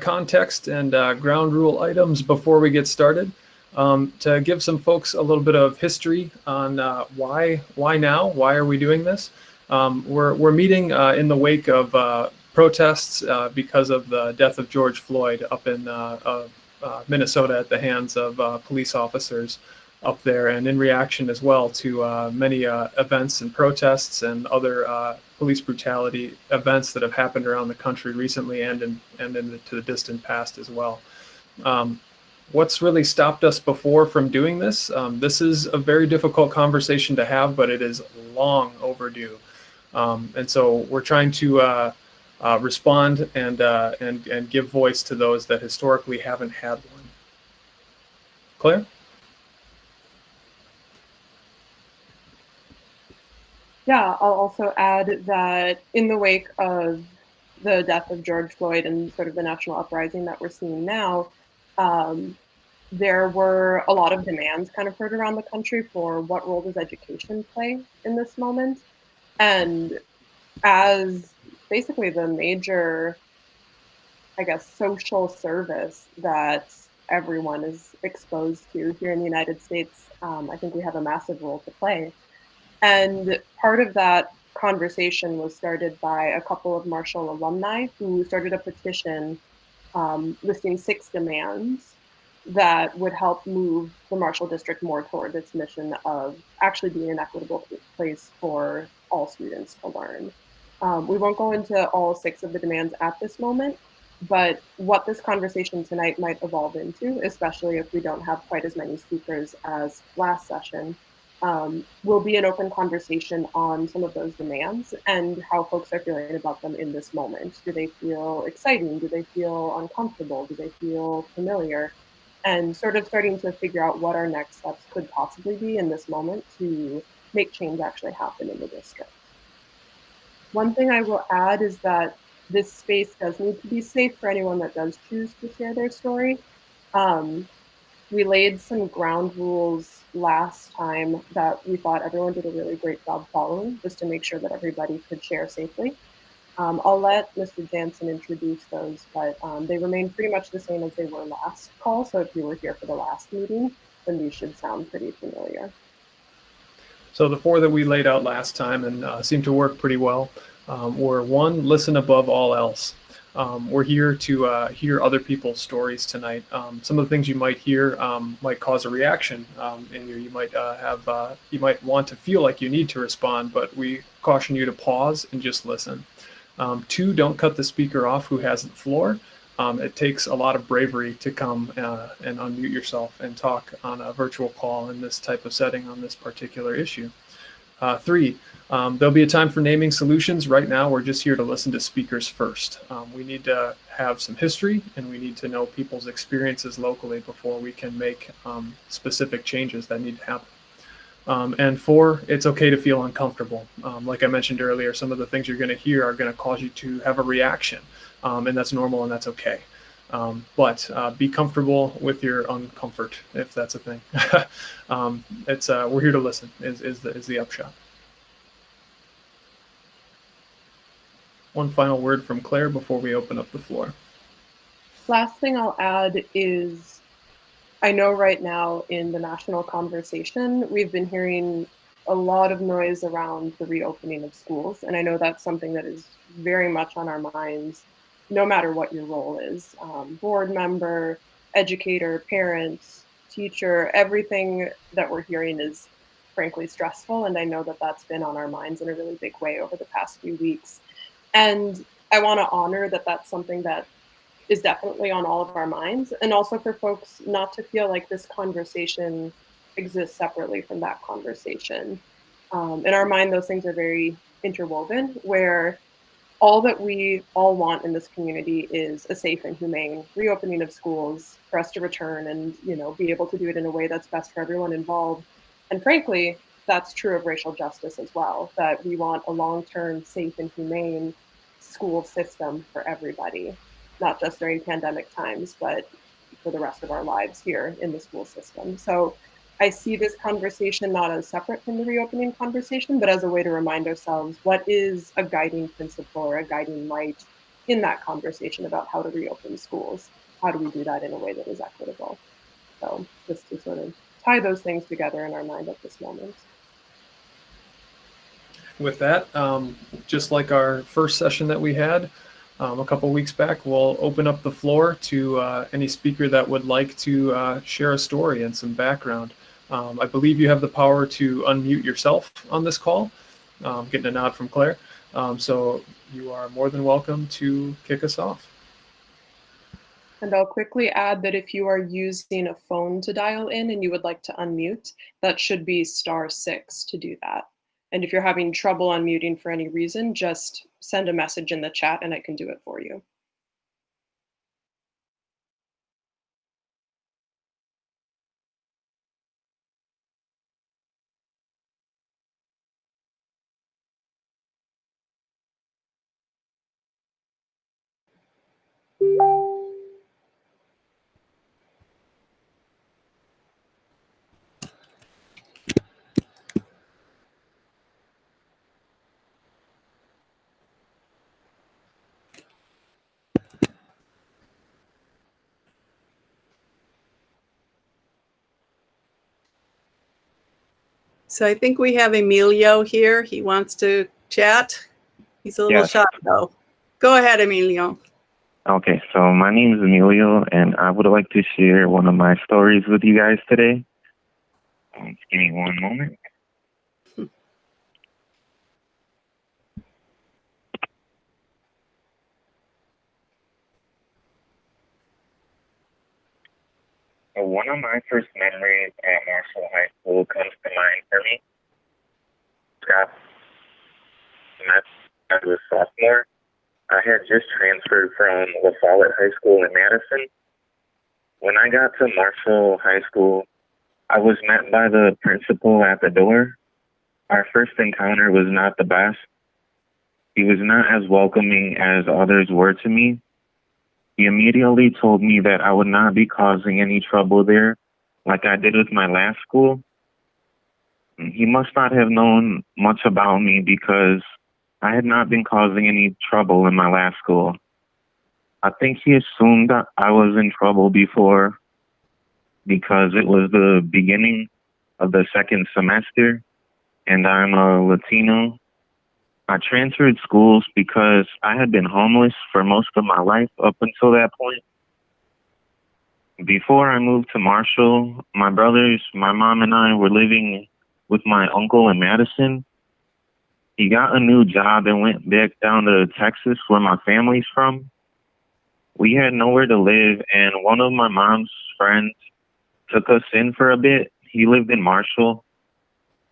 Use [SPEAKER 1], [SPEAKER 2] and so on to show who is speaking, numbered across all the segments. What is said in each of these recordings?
[SPEAKER 1] context and ground rule items before we get started. To give some folks a little bit of history on why now, why are we doing this? We're meeting in the wake of protests because of the death of George Floyd up in Minnesota at the hands of police officers up there, and in reaction as well to many events and protests and other police brutality events that have happened around the country recently and into the distant past as well. What's really stopped us before from doing this? This is a very difficult conversation to have, but it is long overdue. And so we're trying to respond and give voice to those that historically haven't had one. Claire?
[SPEAKER 2] Yeah, I'll also add that in the wake of the death of George Floyd and sort of the national uprising that we're seeing now, there were a lot of demands kind of heard around the country for what role does education play in this moment. And as basically the major, I guess, social service that everyone is exposed to here in the United States, I think we have a massive role to play. And part of that conversation was started by a couple of Marshall alumni who started a petition listing 6 demands that would help move the Marshall District more toward its mission of actually being an equitable place for all students to learn. We won't go into all 6 of the demands at this moment, but what this conversation tonight might evolve into, especially if we don't have quite as many speakers as last session, will be an open conversation on some of those demands and how folks are feeling about them in this moment. Do they feel exciting? Do they feel uncomfortable? Do they feel familiar? And sort of starting to figure out what our next steps could possibly be in this moment to make change actually happen in the district. One thing I will add is that this space does need to be safe for anyone that does choose to share their story. We laid some ground rules last time that we thought everyone did a really great job following, just to make sure that everybody could share safely. I'll let Mr. Jansen introduce those, but they remain pretty much the same as they were last call. So if you were here for the last meeting, then these should sound pretty familiar.
[SPEAKER 1] So the 4 that we laid out last time and seemed to work pretty well were: 1, listen above all else. We're here to hear other people's stories tonight. Some of the things you might hear might cause a reaction in you. You might want to feel like you need to respond, but we caution you to pause and just listen. 2, don't cut the speaker off who has the floor. It takes a lot of bravery to come and unmute yourself and talk on a virtual call in this type of setting on this particular issue. 3, there'll be a time for naming solutions. Right now, we're just here to listen to speakers first. We need to have some history, and we need to know people's experiences locally before we can make specific changes that need to happen. And 4, it's okay to feel uncomfortable. Like I mentioned earlier, some of the things you're going to hear are going to cause you to have a reaction, and that's normal and that's okay. But be comfortable with your uncomfort, if that's a thing. We're here to listen is the upshot. One final word from Claire before we open up the floor.
[SPEAKER 2] Last thing I'll add is, I know right now in the national conversation, we've been hearing a lot of noise around the reopening of schools. And I know that's something that is very much on our minds, no matter what your role is, board member, educator, parent, teacher, everything that we're hearing is frankly stressful. And I know that that's been on our minds in a really big way over the past few weeks. And I want to honor that that's something that is definitely on all of our minds, and also for folks not to feel like this conversation exists separately from that conversation. In our mind, those things are very interwoven, where all that we all want in this community is a safe and humane reopening of schools for us to return and, be able to do it in a way that's best for everyone involved. And frankly, that's true of racial justice as well, that we want a long-term, safe and humane school system for everybody, not just during pandemic times, but for the rest of our lives here in the school system. So I see this conversation not as separate from the reopening conversation, but as a way to remind ourselves what is a guiding principle or a guiding light in that conversation about how to reopen schools. How do we do that in a way that is equitable? So just to sort of tie those things together in our mind at this moment.
[SPEAKER 1] With that, just like our first session that we had a couple weeks back, we'll open up the floor to any speaker that would like to share a story and some background. I believe you have the power to unmute yourself on this call. Getting a nod from Claire. So you are more than welcome to kick us off.
[SPEAKER 2] And I'll quickly add that if you are using a phone to dial in and you would like to unmute, that should be *6 to do that. And if you're having trouble unmuting for any reason, just send a message in the chat and I can do it for you.
[SPEAKER 3] So I think we have Emilio here. He wants to chat. He's a little shy though. Go ahead, Emilio.
[SPEAKER 4] Okay, so my name is Emilio, and I would like to share one of my stories with you guys today. Just give me one moment. So one of my first memories at Marshall High School comes to mind for me. As a sophomore, I had just transferred from La Follette High School in Madison. When I got to Marshall High School, I was met by the principal at the door. Our first encounter was not the best. He was not as welcoming as others were to me. He immediately told me that I would not be causing any trouble there like I did with my last school. He must not have known much about me because I had not been causing any trouble in my last school. I think he assumed that I was in trouble before because it was the beginning of the second semester and I'm a Latino. I transferred schools because I had been homeless for most of my life up until that point. Before I moved to Marshall, my brothers, my mom, and I were living with my uncle in Madison. He got a new job and went back down to Texas, where my family's from. We had nowhere to live, and one of my mom's friends took us in for a bit. He lived in Marshall.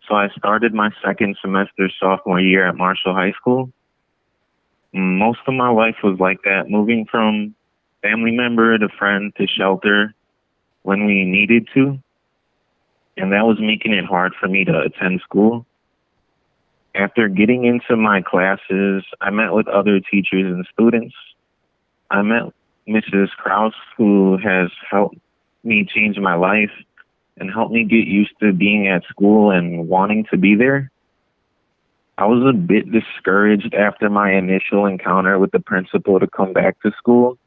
[SPEAKER 4] So I started my second semester sophomore year at Marshall High School. Most of my life was like that, moving from family member to friend to shelter when we needed to. And that was making it hard for me to attend school. After getting into my classes, I met with other teachers and students. I met Mrs. Krause, who has helped me change my life and helped me get used to being at school and wanting to be there. I was a bit discouraged after my initial encounter with the principal to come back to school.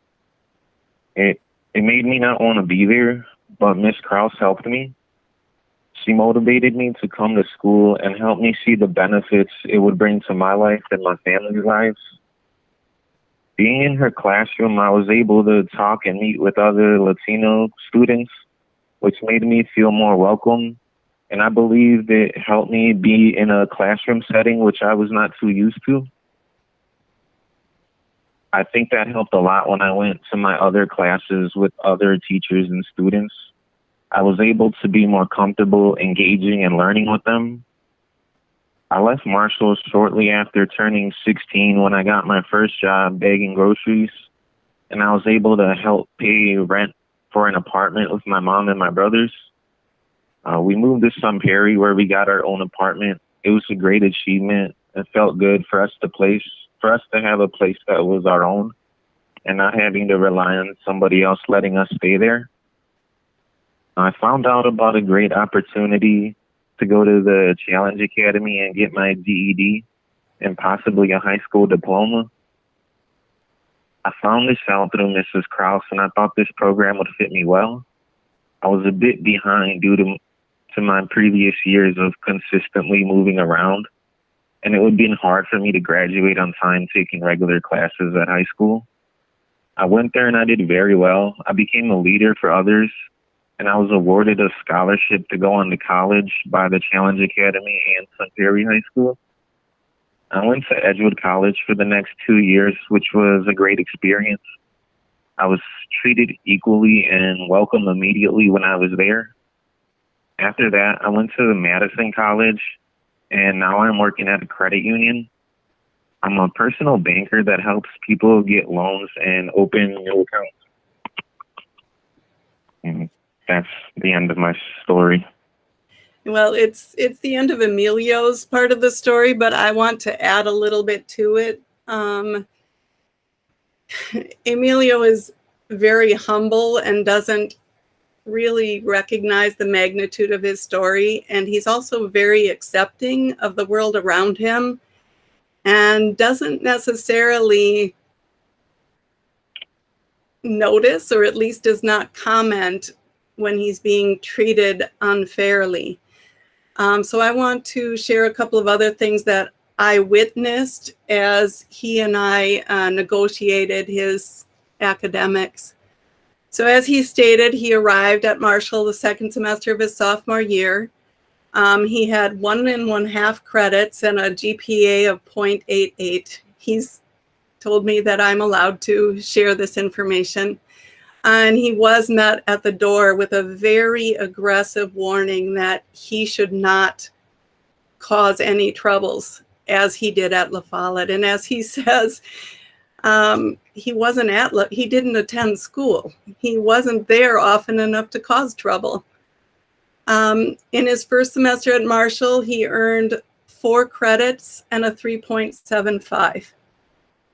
[SPEAKER 4] It made me not want to be there, but Miss Krause helped me. She motivated me to come to school and helped me see the benefits it would bring to my life and my family's lives. Being in her classroom, I was able to talk and meet with other Latino students, which made me feel more welcome. And I believe it helped me be in a classroom setting, which I was not too used to. I think that helped a lot when I went to my other classes with other teachers and students. I was able to be more comfortable engaging and learning with them. I left Marshall shortly after turning 16 when I got my first job bagging groceries, and I was able to help pay rent for an apartment with my mom and my brothers. We moved to Sun Prairie where we got our own apartment. It was a great achievement. It felt good for us to have a place that was our own and not having to rely on somebody else letting us stay there. I found out about a great opportunity to go to the Challenge Academy and get my GED and possibly a high school diploma. I found this out through Mrs. Krause, and I thought this program would fit me well. I was a bit behind due to my previous years of consistently moving around, and it would have been hard for me to graduate on time taking regular classes at high school. I went there and I did very well. I became a leader for others, and I was awarded a scholarship to go on to college by the Challenge Academy and Sun Prairie High School. I went to Edgewood College for the next 2 years, which was a great experience. I was treated equally and welcomed immediately when I was there. After that, I went to Madison College, and now I'm working at a credit union. I'm a personal banker that helps people get loans and open new accounts. And that's the end of my story.
[SPEAKER 3] Well, it's the end of Emilio's part of the story, but I want to add a little bit to it. Emilio is very humble and doesn't really recognize the magnitude of his story, and he's also very accepting of the world around him and doesn't necessarily notice, or at least does not comment when he's being treated unfairly. So I want to share a couple of other things that I witnessed as he and I negotiated his academics. So as he stated, he arrived at Marshall the second semester of his sophomore year. He had 1.5 credits and a GPA of 0.88. He's told me that I'm allowed to share this information. And he was met at the door with a very aggressive warning that he should not cause any troubles, as he did at La Follette. And as he says, he didn't attend school. He wasn't there often enough to cause trouble. In his first semester at Marshall, he earned 4 credits and a 3.75.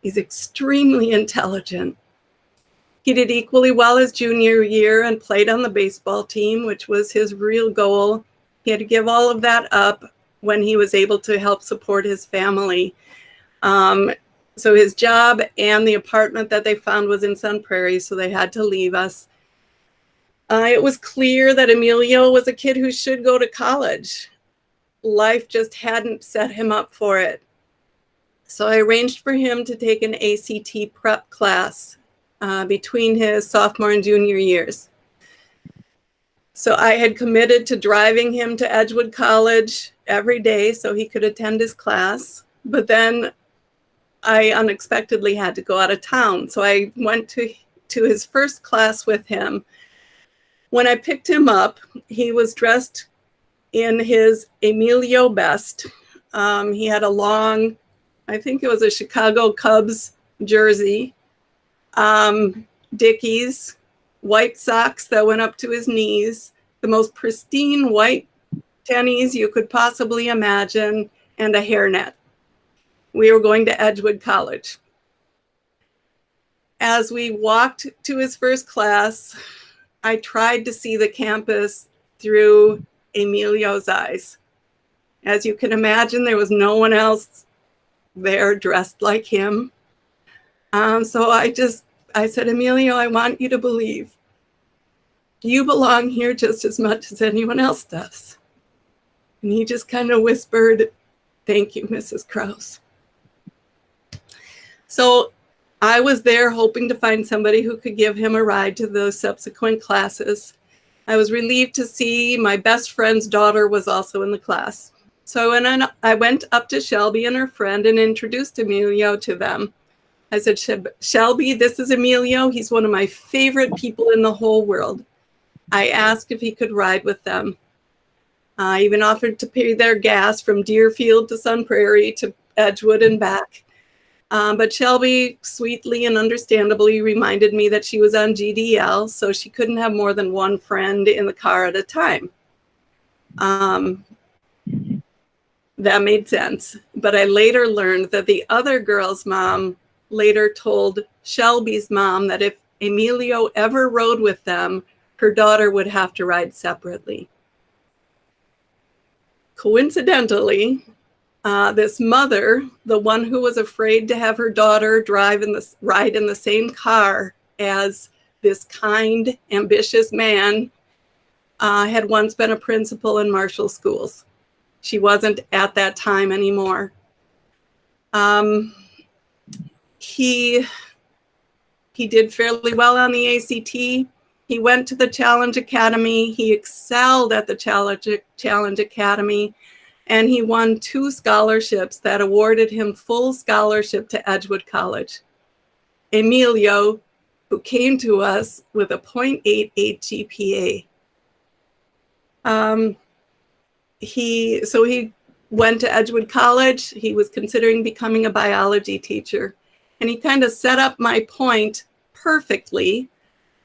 [SPEAKER 3] He's extremely intelligent. He did equally well his junior year and played on the baseball team, which was his real goal. He had to give all of that up when he was able to help support his family. So his job and the apartment that they found was in Sun Prairie, so they had to leave us. It was clear that Emilio was a kid who should go to college. Life just hadn't set him up for it. So I arranged for him to take an ACT prep class between his sophomore and junior years. So I had committed to driving him to Edgewood College every day so he could attend his class. But then I unexpectedly had to go out of town. So I went to his first class with him. When I picked him up, he was dressed in his Emilio best. He had a long, I think it was a Chicago Cubs jersey, Dickies, white socks that went up to his knees, the most pristine white tennies you could possibly imagine, and a hairnet. We were going to Edgewood College. As we walked to his first class, I tried to see the campus through Emilio's eyes. As you can imagine, there was no one else there dressed like him. So I said, Emilio, I want you to believe you belong here just as much as anyone else does. And he just kind of whispered, thank you, Mrs. Krause. So I was there hoping to find somebody who could give him a ride to the subsequent classes. I was relieved to see my best friend's daughter was also in the class. So I went up to Shelby and her friend and introduced Emilio to them. I said, Shelby, this is Emilio. He's one of my favorite people in the whole world. I asked if he could ride with them. I even offered to pay their gas from Deerfield to Sun Prairie to Edgewood and back. But Shelby sweetly and understandably reminded me that she was on GDL, so she couldn't have more than one friend in the car at a time. That made sense. But I later learned that the other girl's mom later told Shelby's mom that if Emilio ever rode with them, her daughter would have to ride separately. Coincidentally, this mother, the one who was afraid to have her daughter ride in the same car as this kind, ambitious man, had once been a principal in Marshall schools. She wasn't at that time anymore. He did fairly well on the ACT. He went to the Challenge Academy. He excelled at the Challenge Academy, and he won 2 scholarships that awarded him full scholarship to Edgewood College. Emilio, who came to us with a 0.88 GPA. He went to Edgewood College. He was considering becoming a biology teacher. And he kind of set up my point perfectly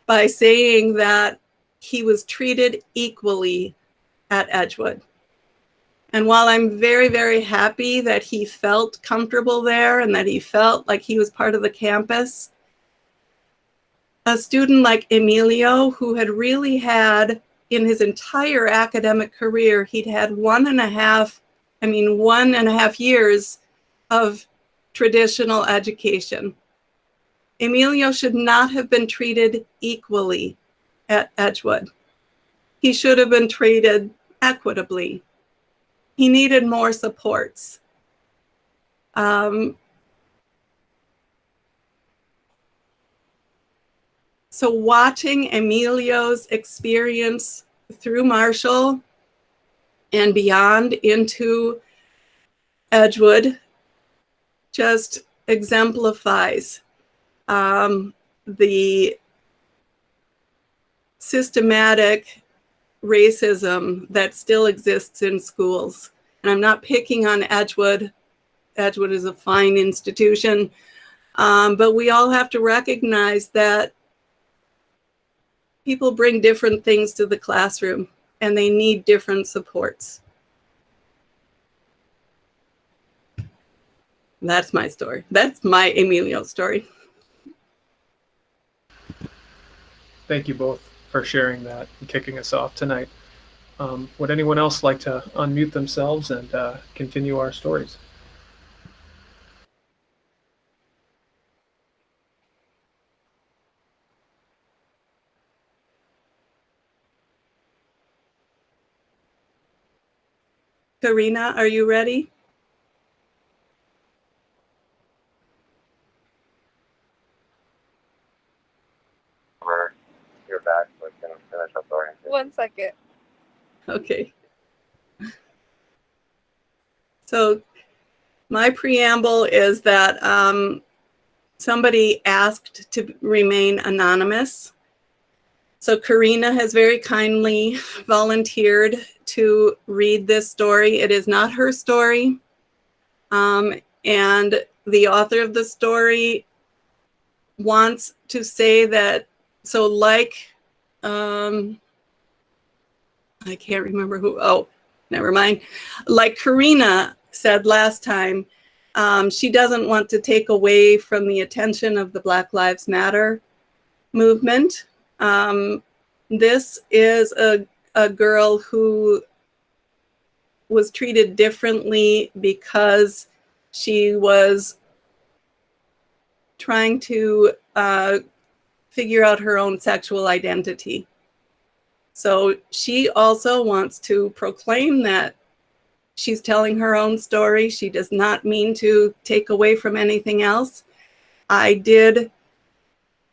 [SPEAKER 3] by saying that he was treated equally at Edgewood. And while I'm very, very happy that he felt comfortable there and that he felt like he was part of the campus, a student like Emilio, who had really had, in his entire academic career, he'd had 1.5 years of traditional education. Emilio should not have been treated equally at Edgewood. He should have been treated equitably. He needed more supports. So watching Emilio's experience through Marshall and beyond into Edgewood just exemplifies the systematic racism that still exists in schools. And I'm not picking on Edgewood. Edgewood is a fine institution, but we all have to recognize that people bring different things to the classroom and they need different supports. That's my story. That's my Emilio story.
[SPEAKER 1] Thank you both for sharing that and kicking us off tonight. Would anyone else like to unmute themselves and continue our stories?
[SPEAKER 3] Karina, are you ready?
[SPEAKER 5] You're back. We're going to finish up the orientation.
[SPEAKER 6] 1 second.
[SPEAKER 3] Okay. So my preamble is that somebody asked to remain anonymous. So Karina has very kindly volunteered to read this story. It is not her story. And the author of the story wants to say that, so like, I can't remember who, oh, never mind. Like Karina said last time, she doesn't want to take away from the attention of the Black Lives Matter movement. This is a girl who was treated differently because she was trying to figure out her own sexual identity. So she also wants to proclaim that she's telling her own story. She does not mean to take away from anything else. I did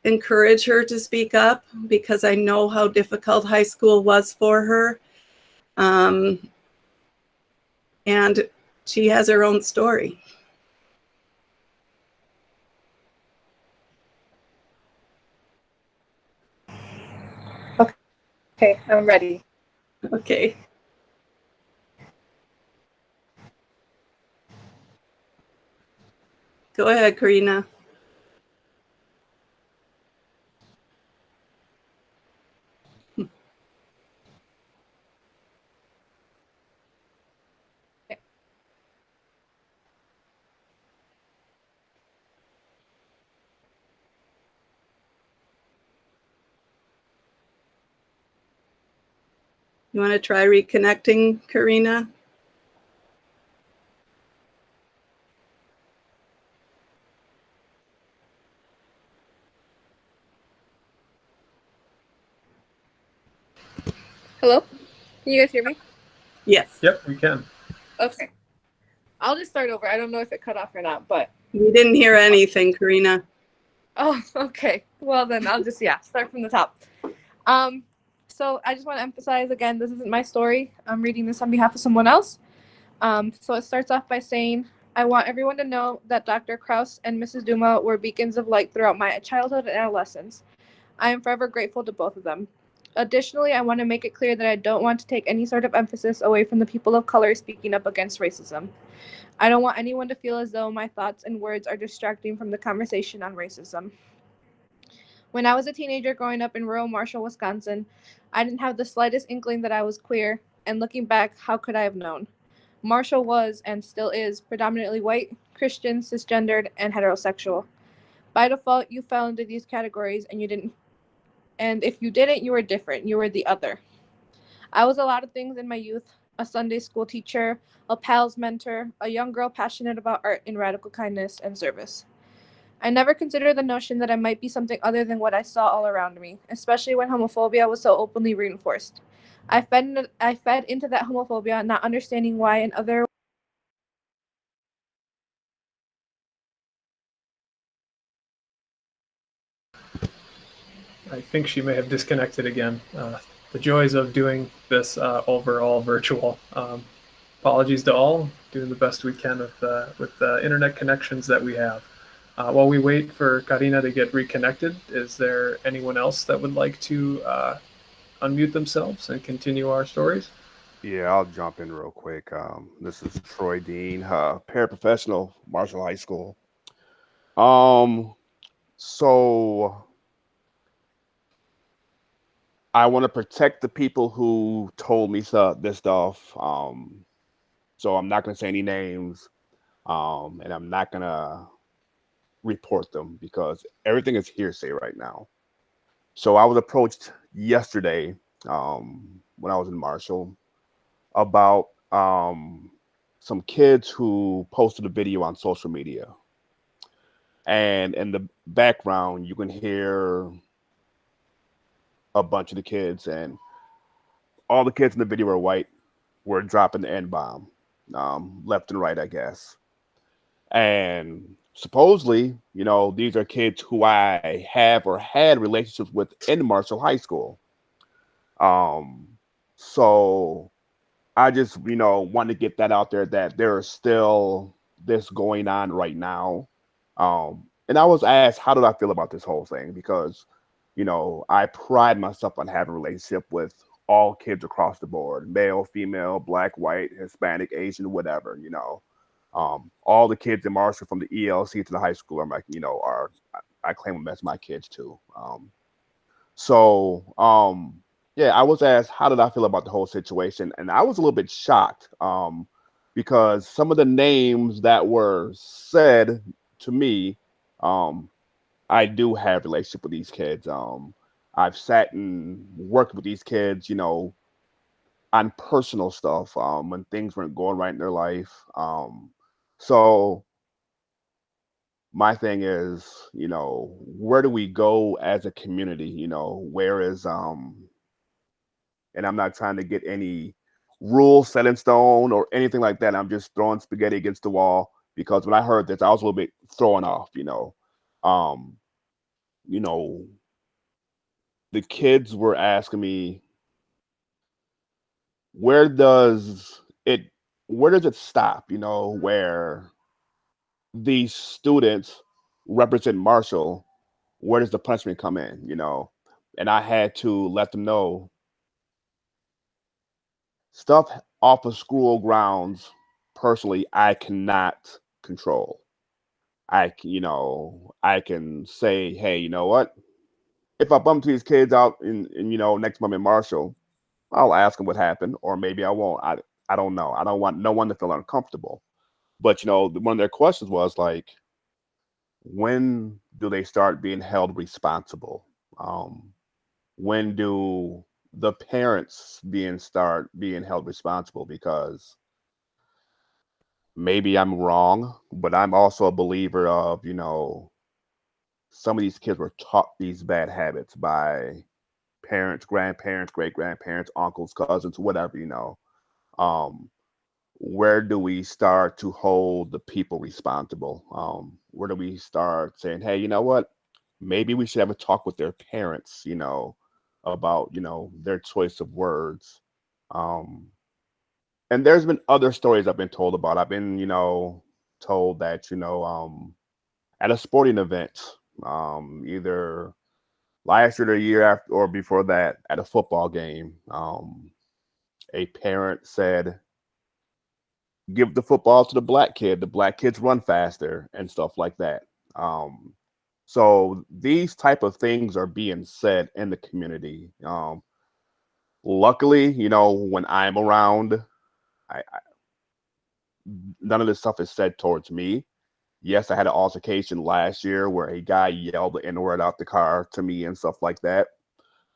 [SPEAKER 3] encourage her to speak up because I know how difficult high school was for her. And she has her own story.
[SPEAKER 6] Okay, I'm ready.
[SPEAKER 3] Okay. Go ahead, Karina. You want to try reconnecting, Karina?
[SPEAKER 6] Hello? Can you guys hear me?
[SPEAKER 3] Yes.
[SPEAKER 1] Yep, we can.
[SPEAKER 6] Okay. I'll just start over. I don't know if it cut off or not, but
[SPEAKER 3] We didn't hear anything, Karina.
[SPEAKER 6] oh, okay. Well then I'll just start from the top. So I just want to emphasize again, this isn't my story. I'm reading this on behalf of someone else. So it starts off by saying, I want everyone to know that Dr. Kraus and Mrs. Duma were beacons of light throughout my childhood and adolescence. I am forever grateful to both of them. Additionally, I want to make it clear that I don't want to take any sort of emphasis away from the people of color speaking up against racism. I don't want anyone to feel as though my thoughts and words are distracting from the conversation on racism. When I was a teenager growing up in rural Marshall, Wisconsin, I didn't have the slightest inkling that I was queer, and looking back, how could I have known? Marshall was, and still is, predominantly white, Christian, cisgendered, and heterosexual. By default, you fell into these categories, and if you didn't, you were different. You were the other. I was a lot of things in my youth: a Sunday school teacher, a PALS mentor, a young girl passionate about art and radical kindness and service. I never considered the notion that I might be something other than what I saw all around me, especially when homophobia was so openly reinforced. I fed into that homophobia, not understanding why and other.
[SPEAKER 1] I think she may have disconnected again. The joys of doing this overall virtual. Apologies to all. Doing the best we can with the internet connections that we have. While we wait for Karina to get reconnected, is there anyone else that would like to unmute themselves and continue our stories?
[SPEAKER 7] Yeah, I'll jump in real quick. This is Troy Dean, paraprofessional, Marshall High School. So I want to protect the people who told me this stuff. So I'm not going to say any names, and I'm not going to report them because everything is hearsay right now. So I was approached yesterday when I was in Marshall about some kids who posted a video on social media. And in the background, you can hear a bunch of the kids, and all the kids in the video are white, were dropping the N bomb, left and right, I guess. And supposedly, these are kids who I have or had relationships with in Marshall High School. Um, so I just, want to get that out there that there is still this going on right now. And I was asked, how did I feel about this whole thing? Because, I pride myself on having a relationship with all kids across the board, male, female, black, white, Hispanic, Asian, whatever, all the kids in Marshall from the ELC to the high school are I claim them as my kids too. So, yeah, I was asked, how did I feel about the whole situation? And I was a little bit shocked because some of the names that were said to me, I do have a relationship with these kids. I've sat and worked with these kids, on personal stuff when things weren't going right in their life. So my thing is, where do we go as a community? Where is and I'm not trying to get any rules set in stone or anything like that. I'm just throwing spaghetti against the wall because when I heard this, I was a little bit thrown off. Um, you know, the kids were asking me, where does it, where does it stop? Where these students represent Marshall, where does the punishment come in? And I had to let them know stuff off of school grounds, personally, I cannot control. I can say, hey, you know what? If I bump these kids out in next month in Marshall, I'll ask them what happened, or maybe I won't. I don't know. I don't want no one to feel uncomfortable. But one of their questions was like, when do they start being held responsible? When do the parents start being held responsible? Because maybe I'm wrong, but I'm also a believer of, some of these kids were taught these bad habits by parents, grandparents, great grandparents, uncles, cousins, whatever, where do we start to hold the people responsible? Where do we start saying, hey, you know what? Maybe we should have a talk with their parents, about, their choice of words. And there's been other stories I've been told about. I've been, told that, at a sporting event, either last year or the year after or before that, at a football game, a parent said, give the football to the black kid. The black kids run faster and stuff like that. So these type of things are being said in the community. Luckily, when I'm around, I none of this stuff is said towards me. Yes, I had an altercation last year where a guy yelled the N-word out the car to me and stuff like that.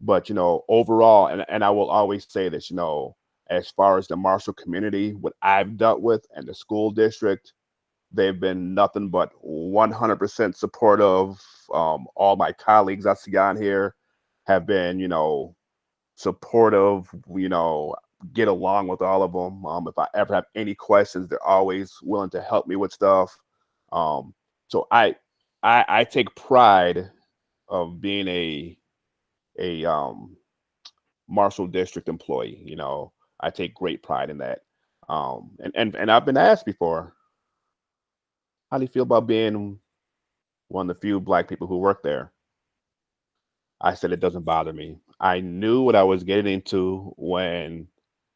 [SPEAKER 7] But overall, and I will always say this, as far as the Marshall community, what I've dealt with and the school district, they've been nothing but 100% supportive. All my colleagues I see on here have been, supportive, get along with all of them. If I ever have any questions, they're always willing to help me with stuff. So I take pride of being a Marshall District employee. I take great pride in that. And I've been asked before, how do you feel about being one of the few black people who work there? I said it doesn't bother me. I knew what I was getting into when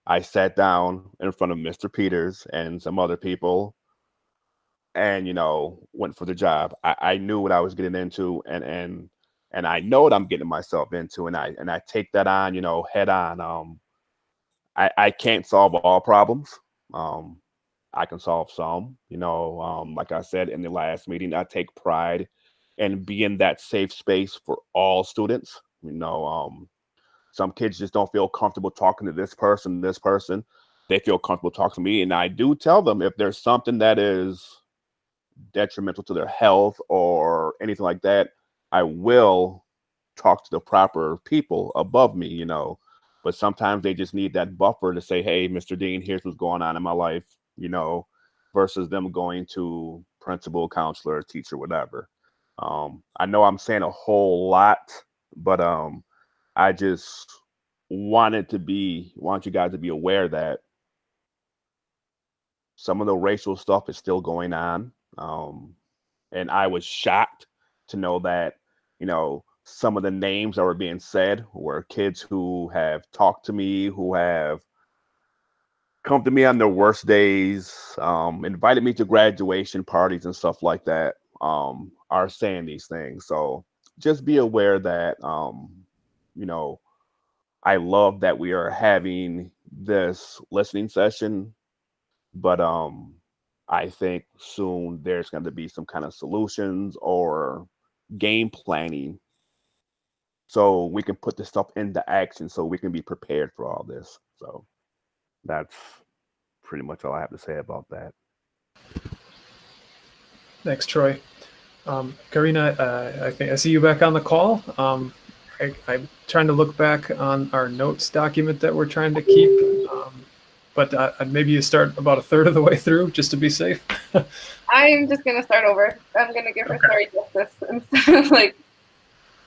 [SPEAKER 7] I sat down in front of Mr. Peters and some other people and went for the job. I knew what I was getting into, and I know what I'm getting myself into, and I take that on, head on. I can't solve all problems. I can solve some, like I said in the last meeting, I take pride in being that safe space for all students. Some kids just don't feel comfortable talking to this person. They feel comfortable talking to me. And I do tell them if there's something that is detrimental to their health or anything like that, I will talk to the proper people above me, but sometimes they just need that buffer to say, hey, Mr. Dean, here's what's going on in my life, versus them going to principal, counselor, teacher, whatever. I know I'm saying a whole lot, but I just want you guys to be aware that some of the racial stuff is still going on. And I was shocked to know that, some of the names that were being said were kids who have talked to me, who have come to me on their worst days, invited me to graduation parties and stuff like that, are saying these things. So just be aware that, I love that we are having this listening session, but I think soon there's going to be some kind of solutions or game planning so we can put this stuff into action so we can be prepared for all this. So that's pretty much all I have to say about that.
[SPEAKER 1] Thanks, Troy. Karina, I think I see you back on the call. I'm trying to look back on our notes document that we're trying to keep, but maybe you start about a third of the way through just to be safe.
[SPEAKER 2] I'm just going to start over. I'm going to give her story justice instead of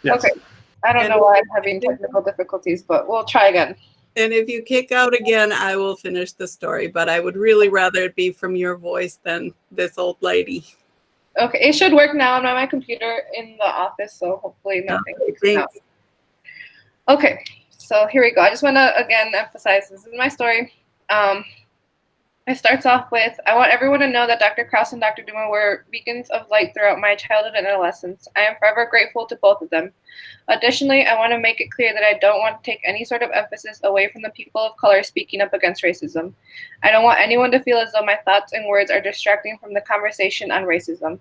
[SPEAKER 1] Yes.
[SPEAKER 2] Okay. I don't know why I'm having technical difficulties, but we'll try again.
[SPEAKER 3] And if you kick out again, I will finish the story, but I would really rather it be from your voice than this old lady.
[SPEAKER 2] Okay, it should work now. I'm on my computer in the office, so hopefully nothing kicks out. Okay, so here we go. I just want to, again, emphasize this is my story. It starts off with, I want everyone to know that Dr. Krause and Dr. Duma were beacons of light throughout my childhood and adolescence. I am forever grateful to both of them. Additionally, I want to make it clear that I don't want to take any sort of emphasis away from the people of color speaking up against racism. I don't want anyone to feel as though my thoughts and words are distracting from the conversation on racism.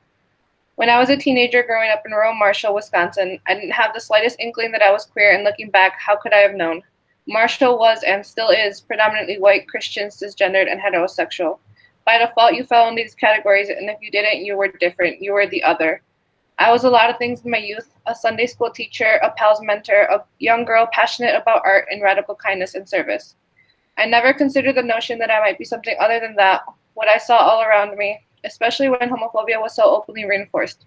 [SPEAKER 2] When I was a teenager growing up in rural Marshall, Wisconsin, I didn't have the slightest inkling that I was queer, and looking back, how could I have known? Marshall was and still is predominantly white, Christian, cisgendered, and heterosexual. By default, you fell in these categories, and if you didn't, you were different. You were the other.
[SPEAKER 6] I was a lot of things in my youth: a Sunday school teacher, a PALS mentor, a young girl passionate about art and radical kindness and service. I never considered the notion that I might be something other than that, what I saw all around me, especially when homophobia was so openly reinforced.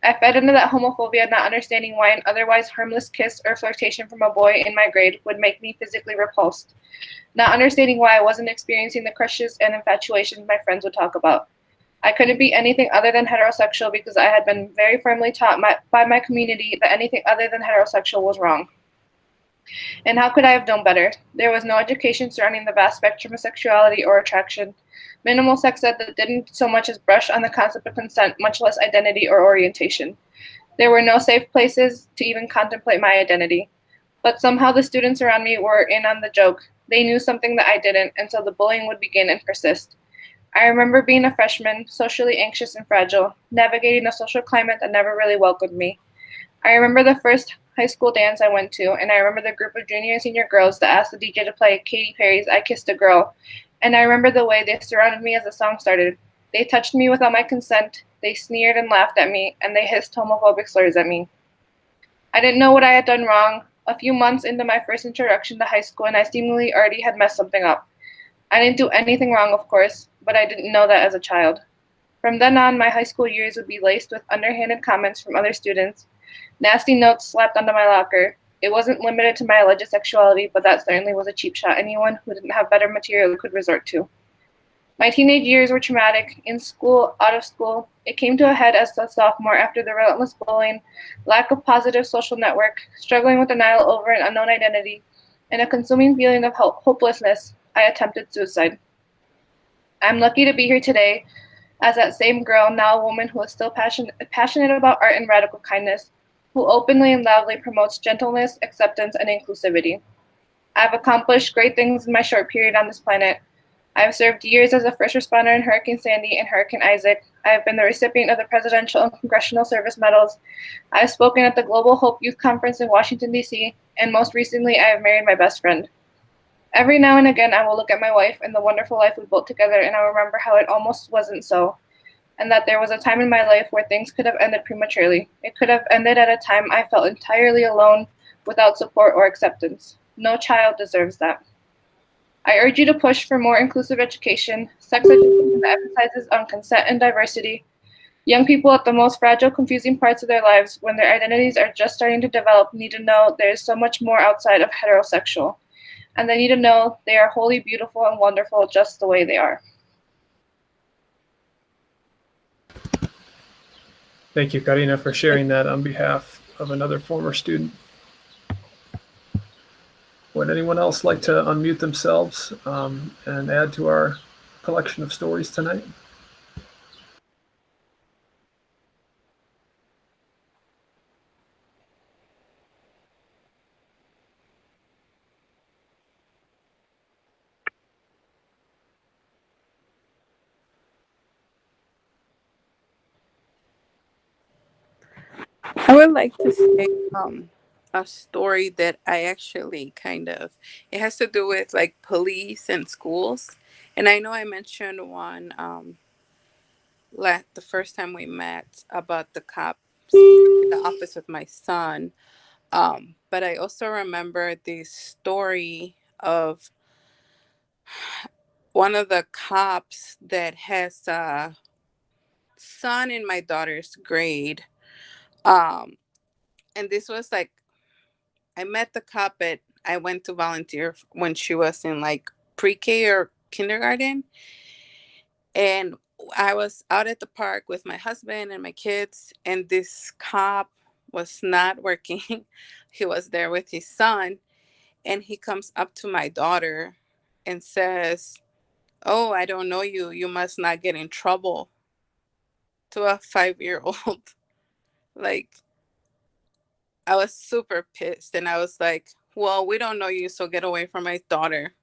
[SPEAKER 6] I fed into that homophobia, not understanding why an otherwise harmless kiss or flirtation from a boy in my grade would make me physically repulsed, not understanding why I wasn't experiencing the crushes and infatuations my friends would talk about. I couldn't be anything other than heterosexual because I had been very firmly taught by my community that anything other than heterosexual was wrong. And how could I have known better? There was no education surrounding the vast spectrum of sexuality or attraction. Minimal sex ed that didn't so much as brush on the concept of consent, much less identity or orientation. There were no safe places to even contemplate my identity. But somehow the students around me were in on the joke. They knew something that I didn't, and so the bullying would begin and persist. I remember being a freshman, socially anxious and fragile, navigating a social climate that never really welcomed me. I remember the first high school dance I went to, and I remember the group of junior and senior girls that asked the DJ to play Katy Perry's I Kissed a Girl, and I remember the way they surrounded me as the song started. They touched me without my consent, they sneered and laughed at me, and they hissed homophobic slurs at me. I didn't know what I had done wrong. A few months into my first introduction to high school, and I seemingly already had messed something up. I didn't do anything wrong, of course, but I didn't know that as a child. From then on, my high school years would be laced with underhanded comments from other students, nasty notes slapped onto my locker. It wasn't limited to my alleged sexuality, but that certainly was a cheap shot anyone who didn't have better material could resort to. My teenage years were traumatic, in school, out of school. It came to a head as a sophomore after the relentless bullying, lack of positive social network, struggling with denial over an unknown identity, and a consuming feeling of hopelessness. I attempted suicide. I'm lucky to be here today as that same girl, now a woman who is still passionate about art and radical kindness, who openly and loudly promotes gentleness, acceptance, and inclusivity. I've accomplished great things in my short period on this planet. I've served years as a first responder in Hurricane Sandy and Hurricane Isaac. I have been the recipient of the Presidential and Congressional Service Medals. I have spoken at the Global Hope Youth Conference in Washington, D.C., and most recently, I have married my best friend. Every now and again, I will look at my wife and the wonderful life we built together, and I remember how it almost wasn't so, and that there was a time in my life where things could have ended prematurely. It could have ended at a time I felt entirely alone, without support or acceptance. No child deserves that. I urge you to push for more inclusive education, sex education that emphasizes on consent and diversity. Young people at the most fragile, confusing parts of their lives, when their identities are just starting to develop, need to know there is so much more outside of heterosexual. And they need to know they are wholly beautiful and wonderful just the way they are.
[SPEAKER 1] Thank you, Karina, for sharing that on behalf of another former student. Would anyone else like to unmute themselves and add to our collection of stories tonight?
[SPEAKER 3] I would like to say a story that I actually it has to do with like police and schools. And I know I mentioned one the first time we met about the cops in the office with my son. But I also remember the story of one of the cops that has a son in my daughter's grade. Um, and this was like, I met the cop I went to volunteer when she was in like pre-K or kindergarten. And I was out at the park with my husband and my kids, and this cop was not working. He was there with his son, and he comes up to my daughter and says, "Oh, I don't know you. You must not get in trouble," to a 5-year-old. Like, I was super pissed, and I was like, "Well, we don't know you, so get away from my daughter."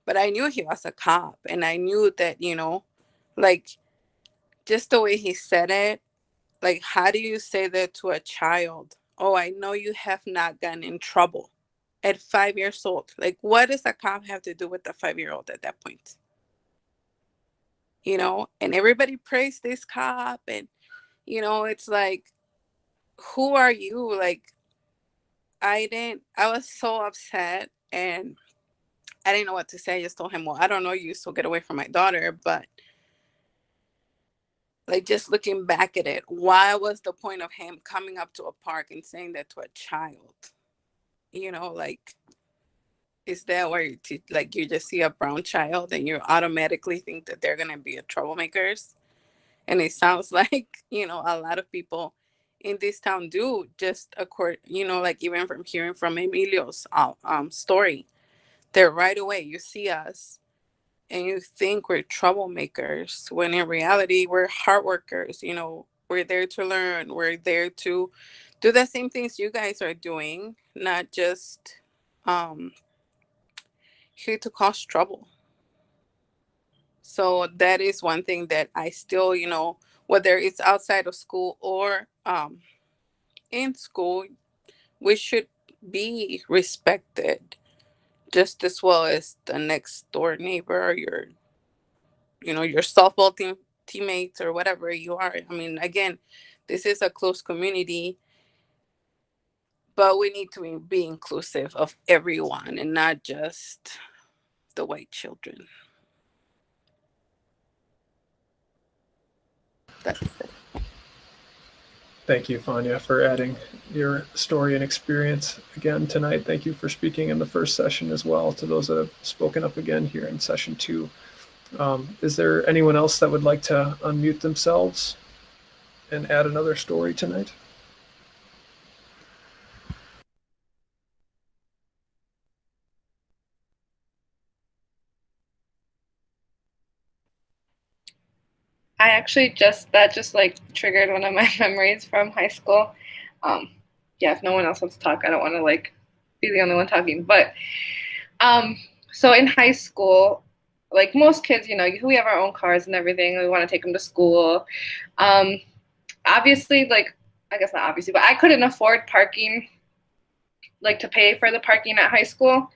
[SPEAKER 3] But I knew he was a cop, and I knew that, like, just the way he said it, like, how do you say that to a child? "Oh, I know you have not gotten in trouble," at 5 years old. Like, what does a cop have to do with a 5-year-old at that point? And everybody praised this cop, and
[SPEAKER 8] It's like, who are you? Like, I was so upset, and I didn't know what to say. I just told him, well, I don't know you, so get away from my daughter. But like, just looking back at it, why was the point of him coming up to a park and saying that to a child? Like, is that where like you just see a brown child and you automatically think that they're gonna be a troublemakers? And it sounds like, a lot of people in this town do, just like even from hearing from Emilio's story, that right away you see us and you think we're troublemakers, when in reality we're hard workers. We're there to learn, we're there to do the same things you guys are doing, not just um here to cause trouble. So that is one thing that I still, whether it's outside of school or in school, we should be respected just as well as the next door neighbor, or your softball teammates, or whatever you are. I mean, again, this is a close community, but we need to be inclusive of everyone and not just the white children. That's it.
[SPEAKER 1] Thank you, Fania, for adding your story and experience again tonight. Thank you for speaking in the first session as well, to those that have spoken up again here in session 2. Is there anyone else that would like to unmute themselves and add another story tonight?
[SPEAKER 9] I actually just like triggered one of my memories from high school. Yeah, if no one else wants to talk, I don't want to like be the only one talking. But so in high school, like most kids, we have our own cars and everything. We want to take them to school. Obviously, like, I guess not obviously, but I couldn't afford parking, like to pay for the parking at high school.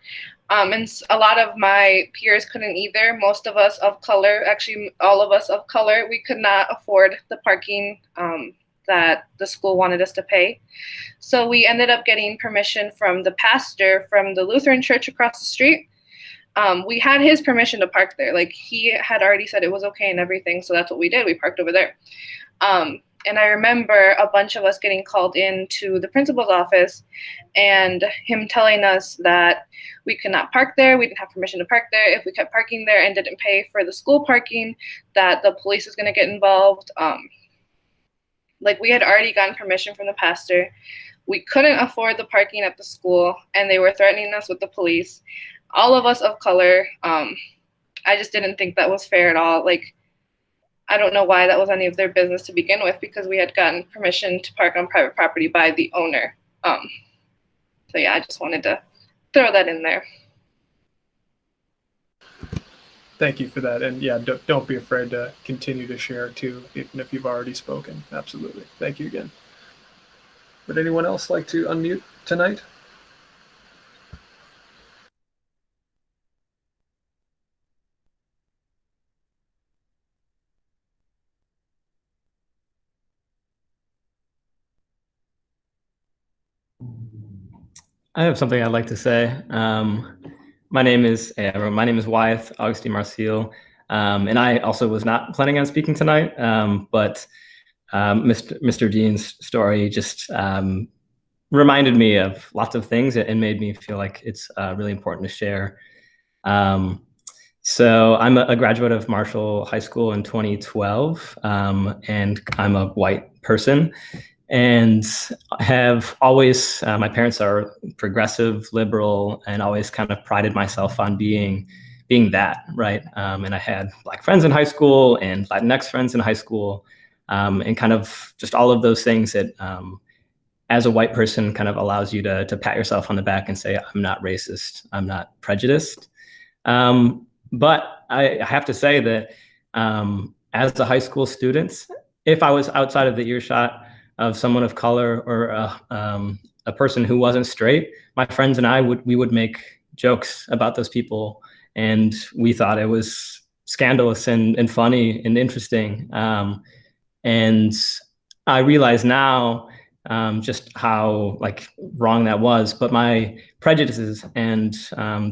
[SPEAKER 9] And a lot of my peers couldn't either. Most of us of color, actually all of us of color, we could not afford the parking that the school wanted us to pay. So we ended up getting permission from the pastor from the Lutheran church across the street. We had his permission to park there. Like, he had already said it was okay and everything. So that's what we did. We parked over there. And I remember a bunch of us getting called into the principal's office and him telling us that we could not park there. We didn't have permission to park there. If we kept parking there and didn't pay for the school parking, that the police was going to get involved. Like, we had already gotten permission from the pastor. We couldn't afford the parking at the school, and they were threatening us with the police. All of us of color. I just didn't think that was fair at all. Like, I don't know why that was any of their business to begin with, because we had gotten permission to park on private property by the owner. So yeah, I just wanted to throw that in there.
[SPEAKER 1] Thank you for that. And yeah, don't be afraid to continue to share too, even if you've already spoken. Absolutely. Thank you again. Would anyone else like to unmute tonight?
[SPEAKER 10] I have something I'd like to say. My name is Wyeth Augustine Marcial, and I also was not planning on speaking tonight, but Mr. Dean's story just reminded me of lots of things and made me feel like it's really important to share. So I'm a graduate of Marshall High School in 2012, and I'm a white person. And have always, my parents are progressive, liberal, and always kind of prided myself on being that, right? And I had Black friends in high school and Latinx friends in high school, and kind of just all of those things that, as a white person, kind of allows you to pat yourself on the back and say, I'm not racist, I'm not prejudiced. But I have to say that as a high school student, if I was outside of the earshot of someone of color or a person who wasn't straight, my friends and I would make jokes about those people, and we thought it was scandalous and funny and interesting. And I realize now just how wrong that was. But my prejudices and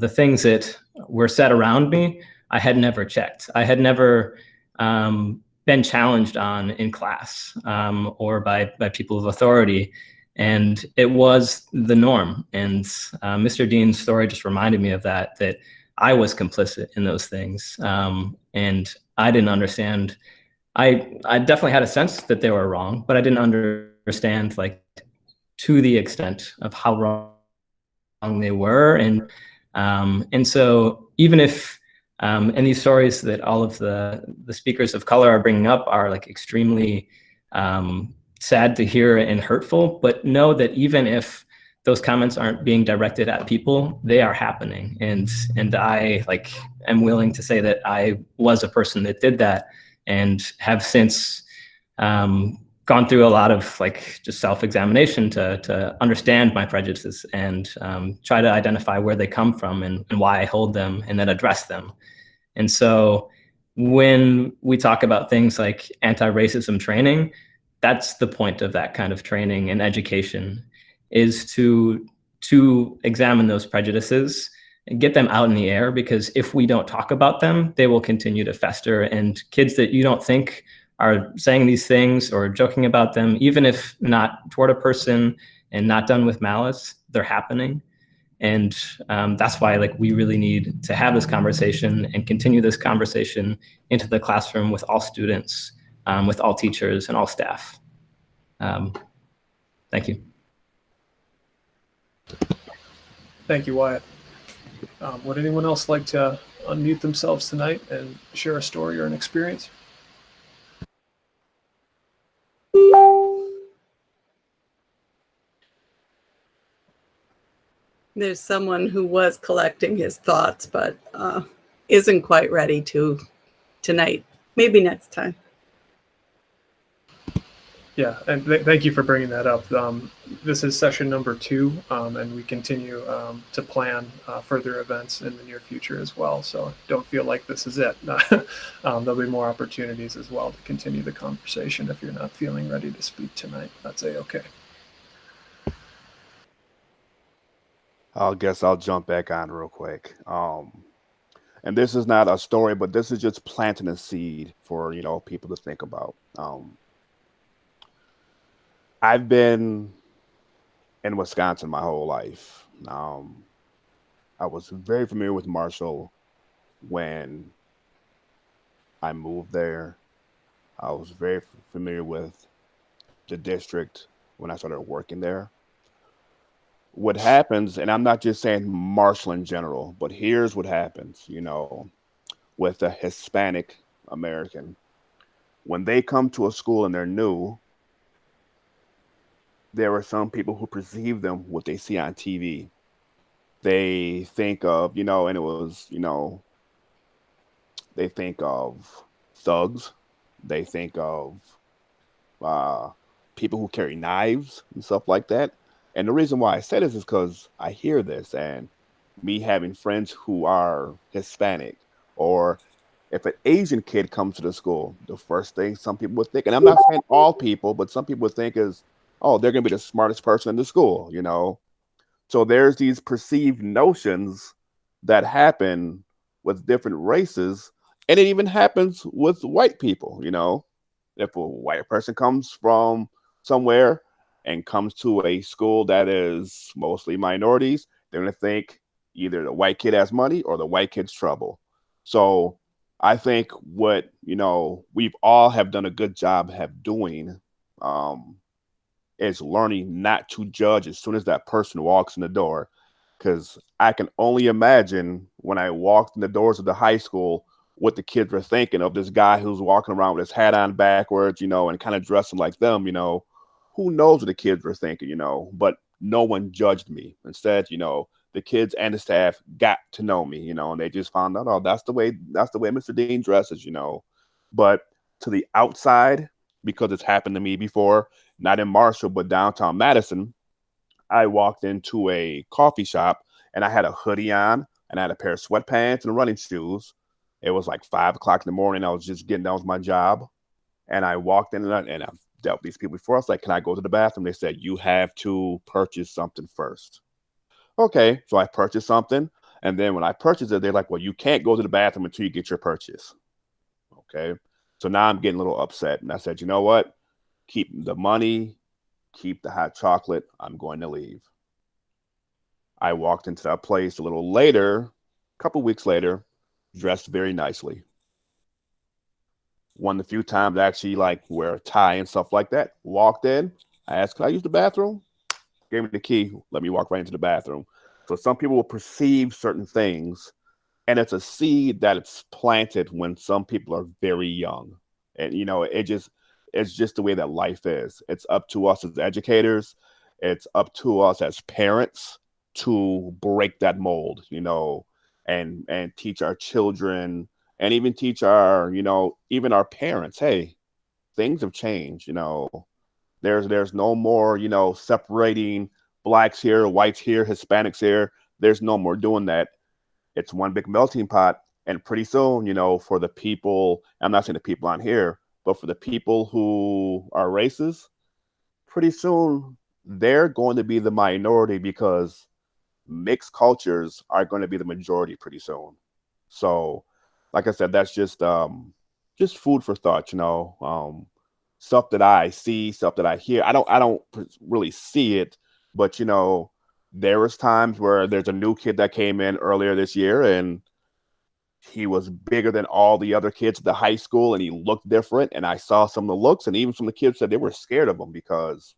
[SPEAKER 10] the things that were said around me, I had never checked. I had never been challenged on in class or by people of authority. And it was the norm. And Mr. Dean's story just reminded me of that I was complicit in those things. And I didn't understand. I definitely had a sense that they were wrong, but I didn't understand to the extent of how wrong they were. And so even if and these stories that all of the speakers of color are bringing up are extremely sad to hear and hurtful, but know that even if those comments aren't being directed at people, they are happening. And I am willing to say that I was a person that did that and have since gone through a lot of just self-examination to understand my prejudices and try to identify where they come from and why I hold them and then address them. And so when we talk about things like anti-racism training, that's the point of that kind of training and education, is to examine those prejudices and get them out in the air, because if we don't talk about them, they will continue to fester. And kids that you don't think are saying these things or joking about them, even if not toward a person and not done with malice, they're happening. And that's why we really need to have this conversation and continue this conversation into the classroom with all students, with all teachers and all staff. Thank you.
[SPEAKER 1] Thank you, Wyatt. Would anyone else like to unmute themselves tonight and share a story or an experience?
[SPEAKER 3] There's someone who was collecting his thoughts, but isn't quite ready to tonight. Maybe next time.
[SPEAKER 1] Yeah, and thank you for bringing that up. This is session number 2, and we continue to plan further events in the near future as well. So don't feel like this is it. There'll be more opportunities as well to continue the conversation. If you're not feeling ready to speak tonight, that's okay.
[SPEAKER 7] I guess I'll jump back on real quick. And this is not a story, but this is just planting a seed for people to think about. I've been in Wisconsin my whole life. I was very familiar with Marshall when I moved there. I was very familiar with the district when I started working there. What happens, and I'm not just saying Marshall in general, but here's what happens, with a Hispanic American. When they come to a school and they're new, there are some people who perceive them what they see on TV. They think of, and it was, they think of thugs. They think of people who carry knives and stuff like that. And the reason why I say this is because I hear this, and me having friends who are Hispanic, or if an Asian kid comes to the school, the first thing some people would think, and I'm not saying all people, but some people would think is, oh, they're going to be the smartest person in the school, So there's these perceived notions that happen with different races, and it even happens with white people, If a white person comes from somewhere and comes to a school that is mostly minorities, they're going to think either the white kid has money or the white kid's trouble. So I think what, we've all have done a good job doing is learning not to judge as soon as that person walks in the door. Because I can only imagine when I walked in the doors of the high school, what the kids were thinking of this guy who's walking around with his hat on backwards, and kind of dressing like them, who knows what the kids were thinking, but no one judged me. Instead, the kids and the staff got to know me, and they just found out, oh, that's the way Mr. Dean dresses, But to the outside, because it's happened to me before, not in Marshall, but downtown Madison, I walked into a coffee shop and I had a hoodie on and I had a pair of sweatpants and running shoes. It was like 5 o'clock in the morning. I was just getting done with my job. And I walked in and dealt with these people before. I was like, can I go to the bathroom? They said, you have to purchase something first. Okay, so I purchased something. And then when I purchased it, they're like, well, you can't go to the bathroom until you get your purchase. Okay, so now I'm getting a little upset. And I said, you know what? Keep the money, keep the hot chocolate. I'm going to leave. I walked into that place a little later, a couple weeks later, dressed very nicely. One of the few times I actually like wear a tie and stuff like that. Walked in, I asked, can I use the bathroom? Gave me the key, let me walk right into the bathroom. So some people will perceive certain things, and it's a seed that it's planted when some people are very young. And it's just the way that life is. It's up to us as educators, it's up to us as parents to break that mold, and teach our children, and even teach our, even our parents, hey, things have changed. There's no more, separating blacks here, whites here, Hispanics here. There's no more doing that. It's one big melting pot. And pretty soon, for the people, I'm not saying the people on here, but for the people who are racist, pretty soon they're going to be the minority, because mixed cultures are going to be the majority pretty soon. So, like I said, that's just food for thought, stuff that I see, stuff that I hear. I don't really see it, but there was times where there's a new kid that came in earlier this year, and he was bigger than all the other kids at the high school, and he looked different. And I saw some of the looks, and even some of the kids said they were scared of him because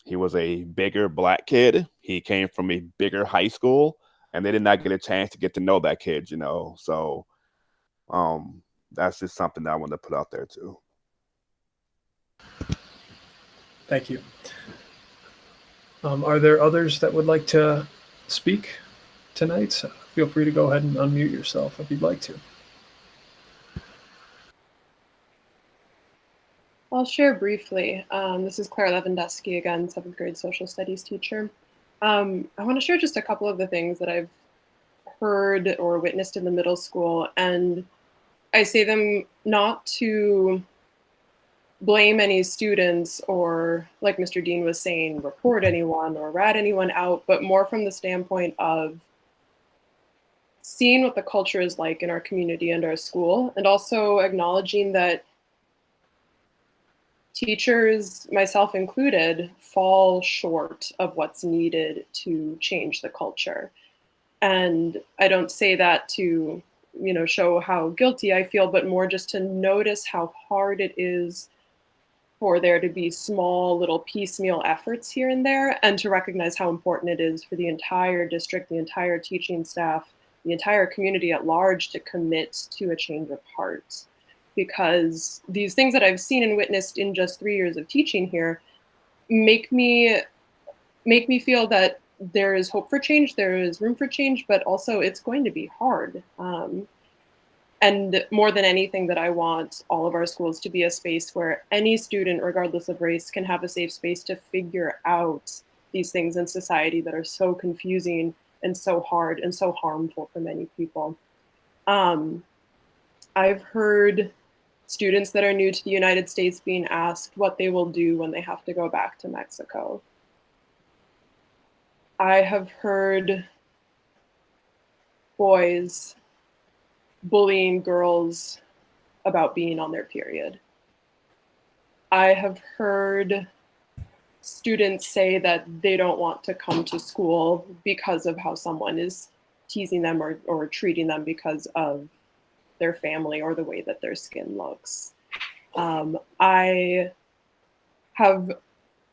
[SPEAKER 7] he was a bigger black kid. He came from a bigger high school, and they did not get a chance to get to know that kid, So that's just something that I wanted to put out there too.
[SPEAKER 1] Thank you. Are there others that would like to speak tonight? Feel free to go ahead and unmute yourself if you'd like to.
[SPEAKER 2] I'll share briefly. This is Claire Lewandowski again, 7th grade social studies teacher. I want to share just a couple of the things that I've heard or witnessed in the middle school, and I say them not to blame any students or, like Mr. Dean was saying, report anyone or rat anyone out, but more from the standpoint of seeing what the culture is like in our community and our school, and also acknowledging that teachers, myself included, fall short of what's needed to change the culture. And I don't say that to, show how guilty I feel, but more just to notice how hard it is for there to be small little piecemeal efforts here and there, and to recognize how important it is for the entire district, the entire teaching staff, the entire community at large to commit to a change of heart. Because these things that I've seen and witnessed in just 3 years of teaching here make me feel that there is hope for change, there is room for change, but also it's going to be hard. And more than anything, that I want all of our schools to be a space where any student, regardless of race, can have a safe space to figure out these things in society that are so confusing and so hard and so harmful for many people. I've heard students that are new to the United States being asked what they will do when they have to go back to Mexico. I have heard boys bullying girls about being on their period. I have heard students say that they don't want to come to school because of how someone is teasing them or treating them because of their family or the way that their skin looks. I have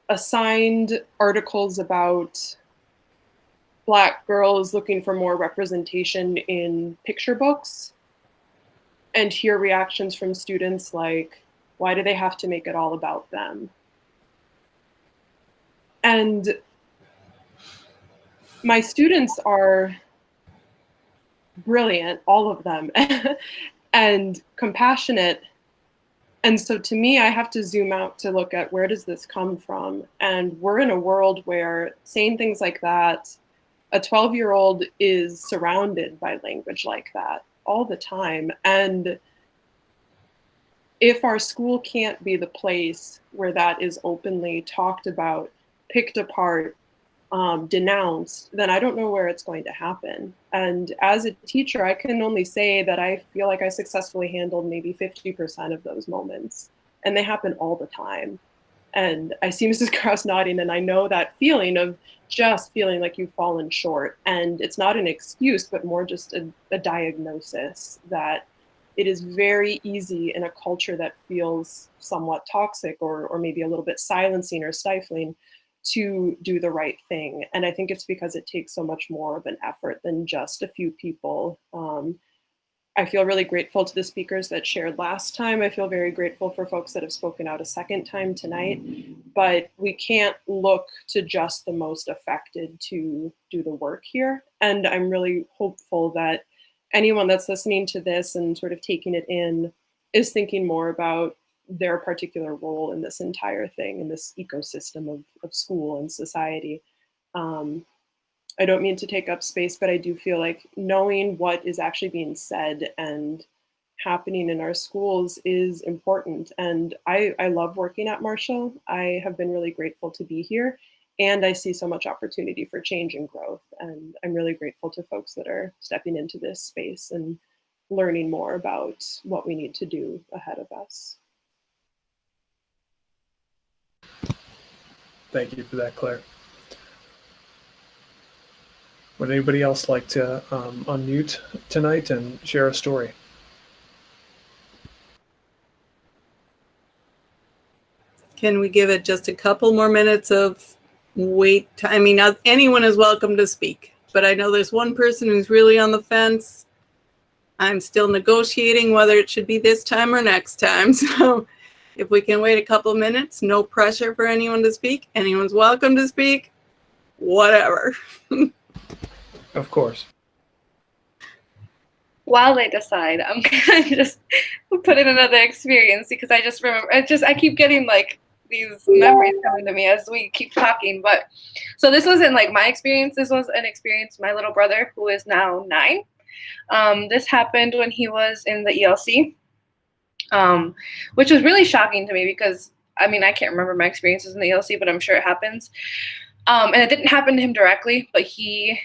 [SPEAKER 2] assigned articles about Black girls looking for more representation in picture books, and hear reactions from students like, why do they have to make it all about them? And my students are brilliant, all of them, and compassionate. And so to me, I have to zoom out to look at, where does this come from? And we're in a world where saying things like that, a 12-year-old is surrounded by language like that all the time. And if our school can't be the place where that is openly talked about, picked apart, denounced, then I don't know where it's going to happen. And as a teacher, I can only say that I feel like I successfully handled maybe 50% of those moments. And they happen all the time. And I see Mrs. Krause nodding, and I know that feeling of just feeling like you've fallen short. And it's not an excuse, but more just a diagnosis that it is very easy in a culture that feels somewhat toxic or maybe a little bit silencing or stifling to do the right thing. And I think it's because it takes so much more of an effort than just a few people. I feel really grateful to the speakers that shared last time. I feel very grateful for folks that have spoken out a second time tonight, but we can't look to just the most affected to do the work here. And I'm really hopeful that anyone that's listening to this and sort of taking it in is thinking more about their particular role in this entire thing, in this ecosystem of school and society. I don't mean to take up space, but I do feel like knowing what is actually being said and happening in our schools is important. And I love working at Marshall. I have been really grateful to be here, and I see so much opportunity for change and growth. And I'm really grateful to folks that are stepping into this space and learning more about what we need to do ahead of us.
[SPEAKER 1] Thank you for that, Claire. Would anybody else like to unmute tonight and share a story?
[SPEAKER 3] Can we give it just a couple more minutes of wait? I mean, anyone is welcome to speak, but I know there's one person who's really on the fence. I'm still negotiating whether it should be this time or next time. So if we can wait a couple minutes, no pressure for anyone to speak. Anyone's welcome to speak, whatever.
[SPEAKER 1] Of course.
[SPEAKER 9] While they decide, I'm gonna just put in another experience because I just remember, I keep getting like these memories coming to me as we keep talking. But so this wasn't like my experience. This was an experience my little brother, who is now 9. This happened when he was in the ELC, which was really shocking to me because I mean, I can't remember my experiences in the ELC, but I'm sure it happens. And it didn't happen to him directly, but he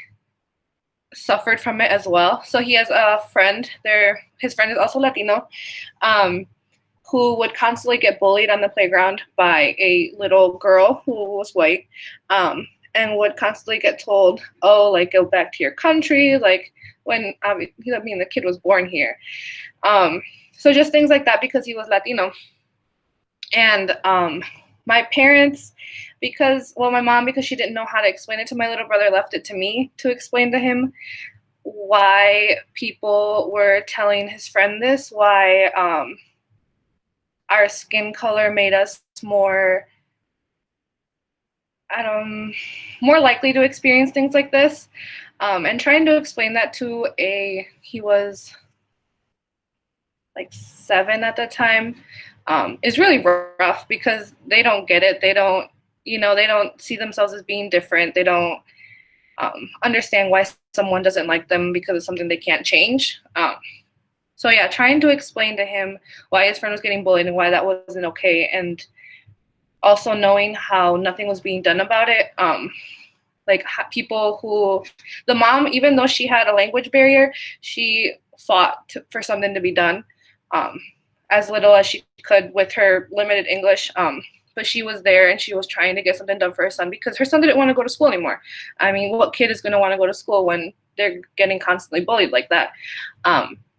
[SPEAKER 9] suffered from it as well. So he has a friend there. His friend is also Latino, who would constantly get bullied on the playground by a little girl who was white, and would constantly get told, oh, like, go back to your country, like, when, I mean, the kid was born here. So just things like that because he was Latino. And my parents, my mom, because she didn't know how to explain it to my little brother, left it to me to explain to him why people were telling his friend this, why our skin color made us more likely to experience things like this. And trying to explain that to he was like 7 at the time, is really rough because they don't get it. They don't see themselves as being different. They don't understand why someone doesn't like them because of something they can't change. So yeah, trying to explain to him why his friend was getting bullied and why that wasn't okay, and also knowing how nothing was being done about it. Like people who, the mom, even though she had a language barrier, she fought for something to be done, as little as she could with her limited English. But she was there and she was trying to get something done for her son because her son didn't want to go to school anymore. I mean, what kid is going to want to go to school when they're getting constantly bullied like that?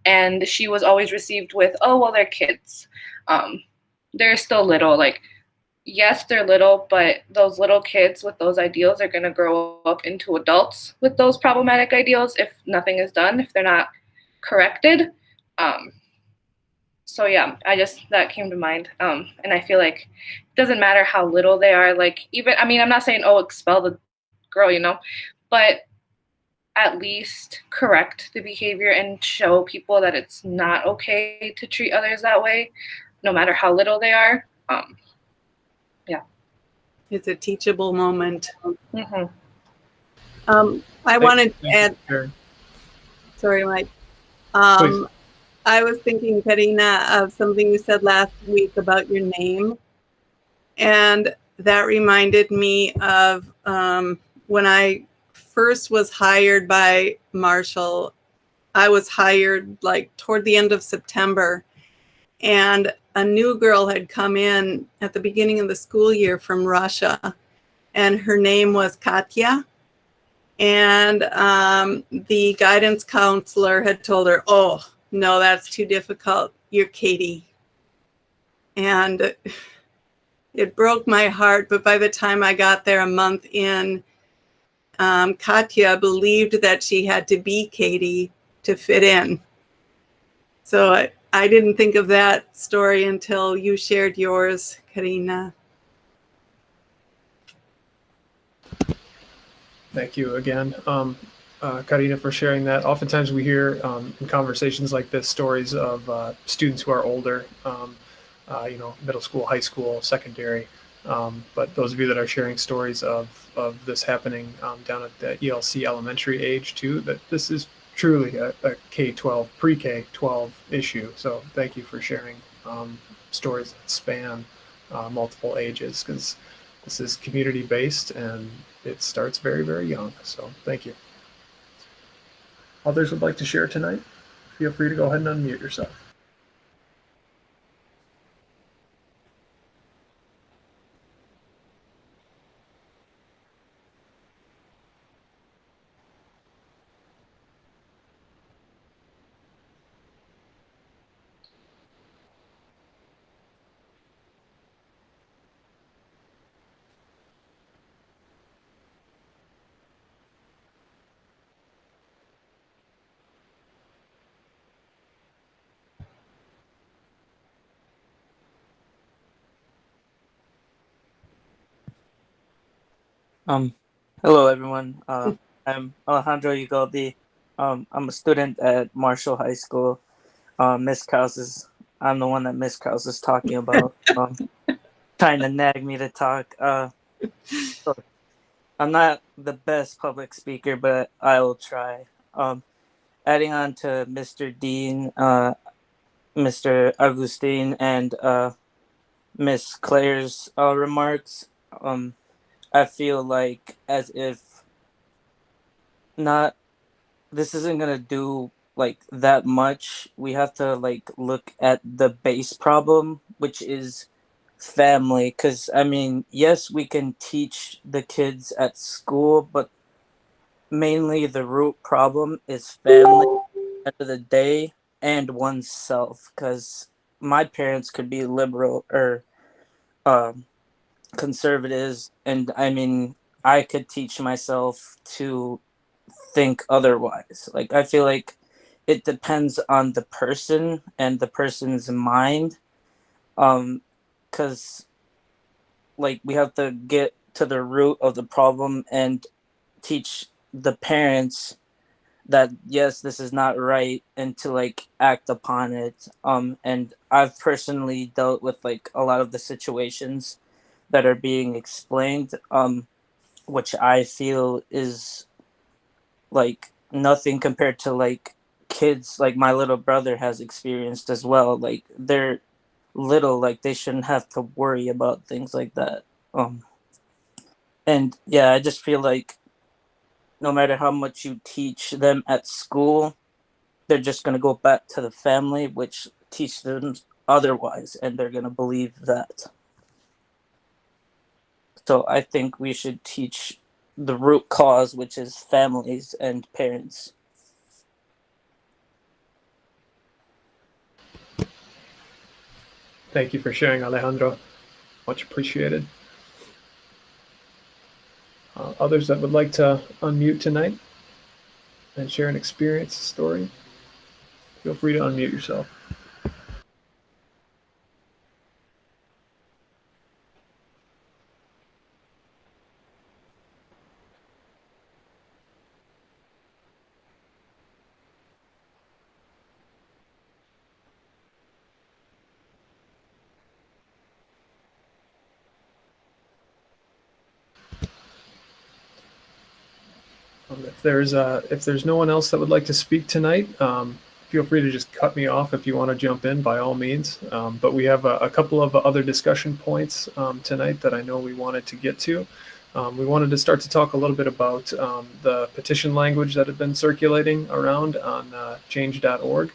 [SPEAKER 9] And she was always received with, oh, well, they're kids. They're still little. Like, yes, they're little, but those little kids with those ideals are going to grow up into adults with those problematic ideals if nothing is done, if they're not corrected. So yeah, that came to mind. And I feel like it doesn't matter how little they are. Like, even, I mean, I'm not saying, oh, expel the girl, but at least correct the behavior and show people that it's not okay to treat others that way, no matter how little they are. Yeah.
[SPEAKER 3] It's a teachable moment.
[SPEAKER 9] Mm-hmm.
[SPEAKER 3] I wanted to add, sorry, Mike. I was thinking, Karina, of something you said last week about your name. And that reminded me of when I first was hired by Marshall. I was hired like toward the end of September, and a new girl had come in at the beginning of the school year from Russia, and her name was Katya. And the guidance counselor had told her, "Oh, no, that's too difficult. You're Katie." And it broke my heart. But by the time I got there a month in, Katya believed that she had to be Katie to fit in. So I didn't think of that story until you shared yours, Karina.
[SPEAKER 1] Thank you again, Karina, for sharing that. Oftentimes we hear in conversations like this stories of students who are older, middle school, high school, secondary. But those of you that are sharing stories of this happening down at the ELC elementary age too, that this is truly a K-12, pre-K-12 issue. So thank you for sharing stories that span multiple ages, because this is community-based and it starts very, very young. So thank you. Others would like to share tonight? Feel free to go ahead and unmute yourself.
[SPEAKER 11] Hello everyone. I'm Alejandro Ugaldi. I'm a student at Marshall High School. Miss Krause is, I'm the one that Miss Krause is talking about. Trying to nag me to talk. So I'm not the best public speaker, but I will try. Adding on to Mr. Dean, Mr. Augustine, and Miss Claire's remarks, I feel like as if not this isn't gonna do like that much. We have to like look at the base problem, which is family. Because I mean, yes, we can teach the kids at school, but mainly the root problem is family at the end of the day, and oneself. Because my parents could be liberal or um, conservatives, and I mean, I could teach myself to think otherwise. Like I feel like it depends on the person and the person's mind. Cuz like we have to get to the root of the problem and teach the parents that yes, this is not right, and to like act upon it. And I've personally dealt with like a lot of the situations that are being explained, which I feel is like nothing compared to like kids like my little brother has experienced as well. Like they're little, like they shouldn't have to worry about things like that. And yeah, I just feel like no matter how much you teach them at school, they're just going to go back to the family, which teach them otherwise, and they're going to believe that. So I think we should teach the root cause, which is families and parents.
[SPEAKER 1] Thank you for sharing, Alejandro. Much appreciated. Others that would like to unmute tonight and share an experience, story, feel free to unmute yourself. If there's no one else that would like to speak tonight, feel free to just cut me off if you want to jump in, by all means. But we have a couple of other discussion points tonight that I know we wanted to get to. We wanted to start to talk a little bit about the petition language that had been circulating around on change.org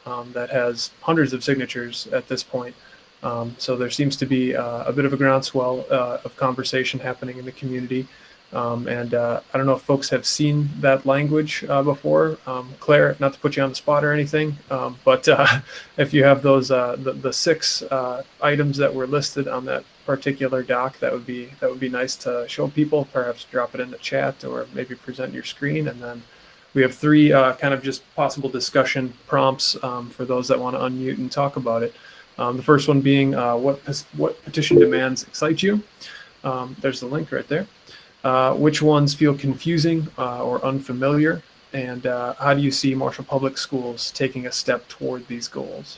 [SPEAKER 1] that has hundreds of signatures at this point. So there seems to be a bit of a groundswell of conversation happening in the community. I don't know if folks have seen that language before. Claire, not to put you on the spot or anything, but if you have those the 6 items that were listed on that particular doc, that would be nice to show people. Perhaps drop it in the chat or maybe present your screen, and then we have 3 kind of just possible discussion prompts for those that want to unmute and talk about it. The first one being what petition demands excite you? There's the link right there. Which ones feel confusing or unfamiliar? And how do you see Marshall Public Schools taking a step toward these goals?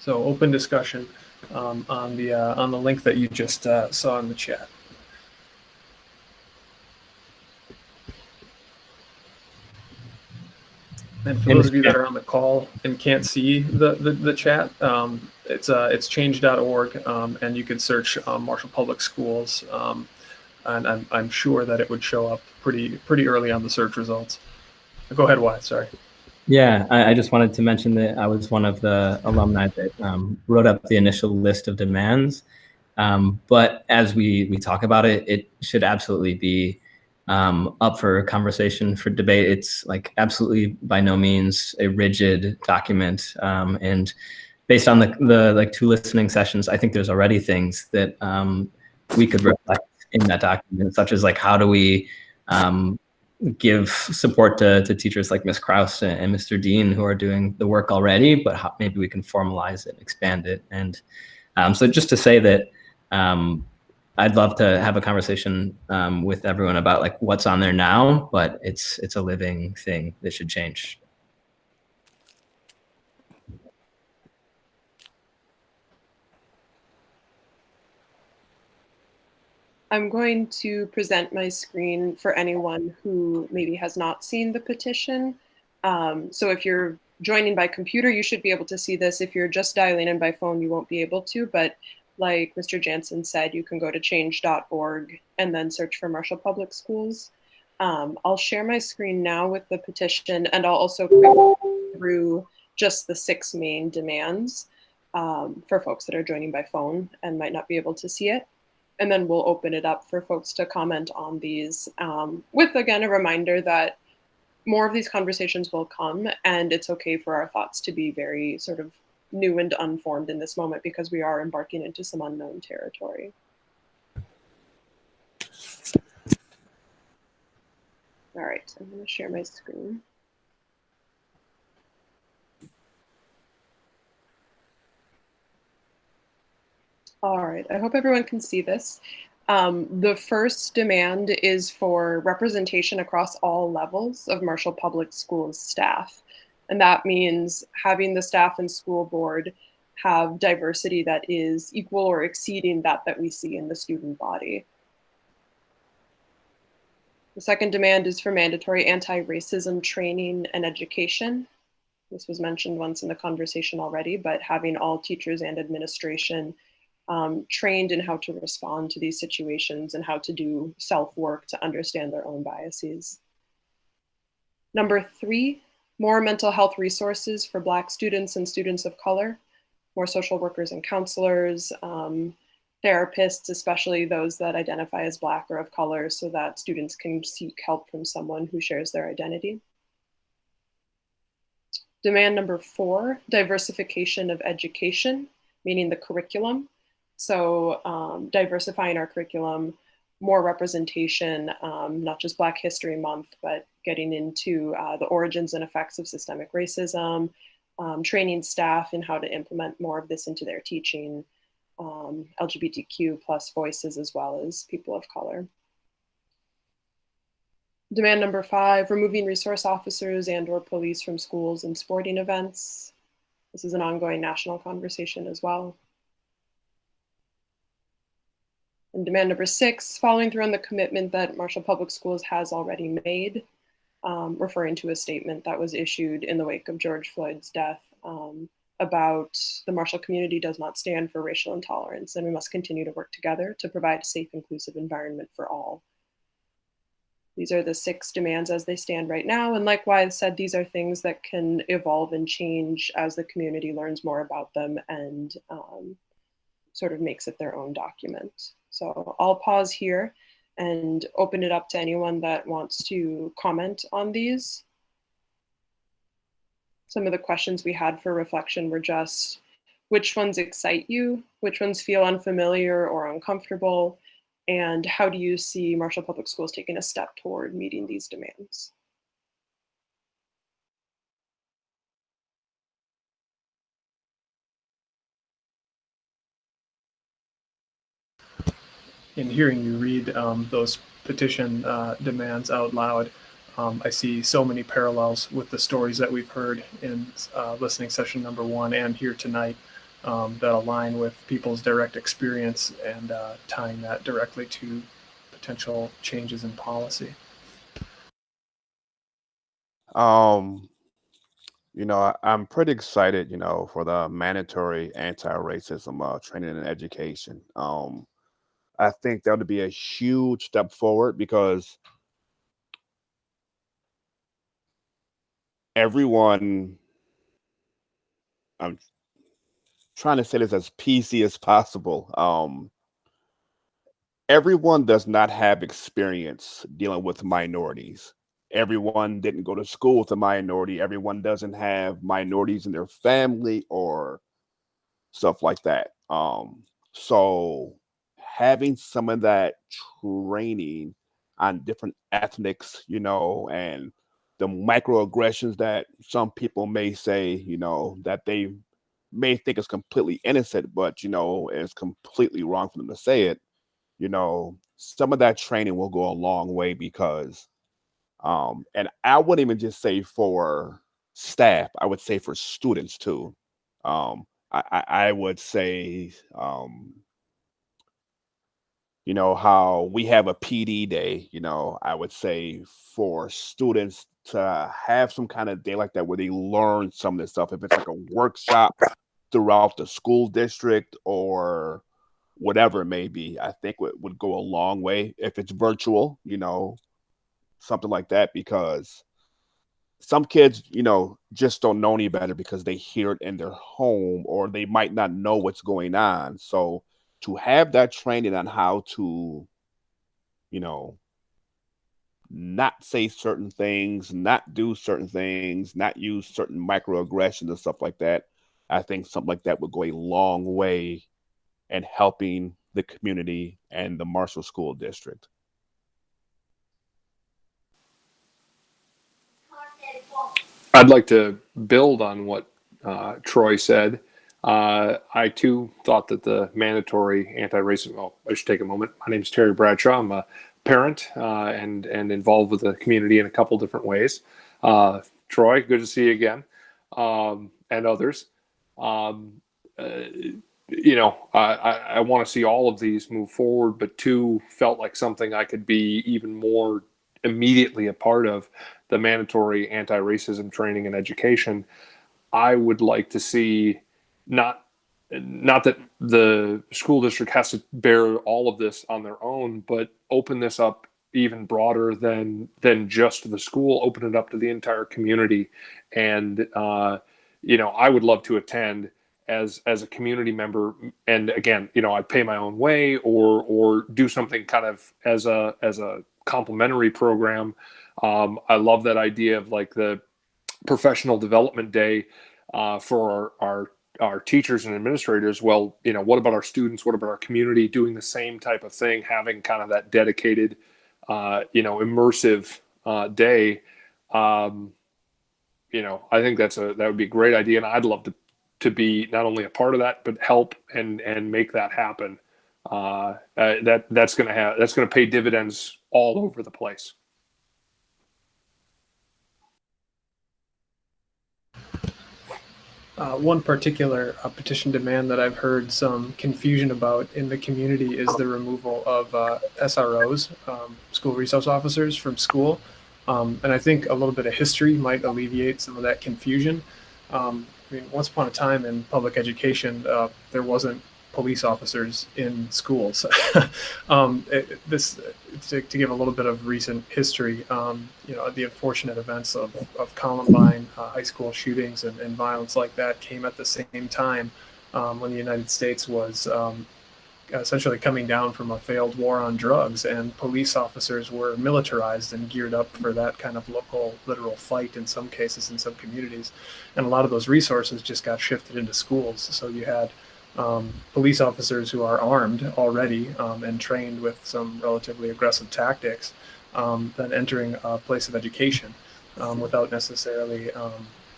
[SPEAKER 1] So open discussion on the link that you just saw in the chat. And for those of you that are on the call and can't see the chat, it's change.org, and you can search Marshall Public Schools, and I'm sure that it would show up pretty early on the search results. Go ahead, Wyatt. Sorry.
[SPEAKER 10] Yeah, I just wanted to mention that I was one of the alumni that wrote up the initial list of demands. But as we talk about it, it should absolutely be up for conversation, for debate. It's like absolutely by no means a rigid document. And based on the like 2 listening sessions, I think there's already things that we could reflect in that document, such as like how do we give support to teachers like Ms. Kraus and Mr. Dean, who are doing the work already, but how maybe we can formalize it, expand it. And so just to say that I'd love to have a conversation with everyone about like what's on there now, but it's a living thing that should change.
[SPEAKER 2] I'm going to present my screen for anyone who maybe has not seen the petition. So if you're joining by computer, you should be able to see this. If you're just dialing in by phone, you won't be able to. But like Mr. Jansen said, you can go to change.org and then search for Marshall Public Schools. I'll share my screen now with the petition, and I'll also go through just the 6 main demands for folks that are joining by phone and might not be able to see it. And then we'll open it up for folks to comment on these with, again, a reminder that more of these conversations will come, and it's okay for our thoughts to be very sort of new and unformed in this moment because we are embarking into some unknown territory. All right, I'm going to share my screen. All right, I hope everyone can see this. The first demand is for representation across all levels of Marshall Public Schools staff. And that means having the staff and school board have diversity that is equal or exceeding that we see in the student body. The second demand is for mandatory anti-racism training and education. This was mentioned once in the conversation already, but having all teachers and administration trained in how to respond to these situations and how to do self-work to understand their own biases. Number 3, more mental health resources for Black students and students of color, more social workers and counselors, therapists, especially those that identify as Black or of color, so that students can seek help from someone who shares their identity. Demand number 4, diversification of education, meaning the curriculum. So diversifying our curriculum, more representation, not just Black History Month, but getting into the origins and effects of systemic racism, training staff in how to implement more of this into their teaching, LGBTQ plus voices as well as people of color. Demand number 5, removing resource officers and/or police from schools and sporting events. This is an ongoing national conversation as well. And demand number 6, following through on the commitment that Marshall Public Schools has already made, referring to a statement that was issued in the wake of George Floyd's death about the Marshall community does not stand for racial intolerance, and we must continue to work together to provide a safe, inclusive environment for all. These are the 6 demands as they stand right now. And like Wise said, these are things that can evolve and change as the community learns more about them and sort of makes it their own document. So I'll pause here and open it up to anyone that wants to comment on these. Some of the questions we had for reflection were just, which ones excite you? Which ones feel unfamiliar or uncomfortable? And how do you see Marshall Public Schools taking a step toward meeting these demands?
[SPEAKER 1] In hearing you read those petition demands out loud, I see so many parallels with the stories that we've heard in listening session number 1 and here tonight that align with people's direct experience and tying that directly to potential changes in policy.
[SPEAKER 7] You know, I'm pretty excited, you know, for the mandatory anti-racism training and education. I think that would be a huge step forward because everyone, I'm trying to say this as PC as possible. Everyone does not have experience dealing with minorities. Everyone didn't go to school with a minority. Everyone doesn't have minorities in their family or stuff like that. So having some of that training on different ethnics, you know, and the microaggressions that some people may say, you know, that they may think is completely innocent, but you know, it's completely wrong for them to say it. You know, some of that training will go a long way because, and I wouldn't even just say for staff, I would say for students too. I would say, you know, how we have a PD day, you know, I would say for students to have some kind of day like that where they learn some of this stuff, if it's like a workshop throughout the school district or whatever it may be, I think would go a long way if it's virtual, you know, something like that, because some kids, you know, just don't know any better because they hear it in their home or they might not know what's going on. So to have that training on how to, you know, not say certain things, not do certain things, not use certain microaggressions and stuff like that, I think something like that would go a long way in helping the community and the Marshall School District.
[SPEAKER 12] I'd like to build on what Troy said. I too thought that the mandatory anti-racism. Well, I should take a moment. My name is Terry Bradshaw. I'm a parent and involved with the community in a couple different ways. Troy, good to see you again, and others. You know, I want to see all of these move forward, but two felt like something I could be even more immediately a part of, the mandatory anti-racism training and education. I would like to see not that the school district has to bear all of this on their own, but open this up even broader than just the school, open it up to the entire community. And, you know, I would love to attend as a community member. And again, you know, I'd pay my own way or do something kind of as a complimentary program. I love that idea of like the professional development day for our teachers and administrators. Well, you know, what about our students? What about our community doing the same type of thing, having kind of that dedicated, you know, immersive day? You know, I think that would be a great idea. And I'd love to be not only a part of that, but help and make that happen. That's going to pay dividends all over the place.
[SPEAKER 1] One particular petition demand that I've heard some confusion about in the community is the removal of SROs, school resource officers, from school. And I think a little bit of history might alleviate some of that confusion. I mean, once upon a time in public education, there wasn't police officers in schools. To give a little bit of recent history, the unfortunate events of Columbine, high school shootings and violence like that came at the same time when the United States was essentially coming down from a failed war on drugs, and police officers were militarized and geared up for that kind of local, literal fight in some cases in some communities. And a lot of those resources just got shifted into schools. So you had police officers who are armed already and trained with some relatively aggressive tactics, then entering a place of education without necessarily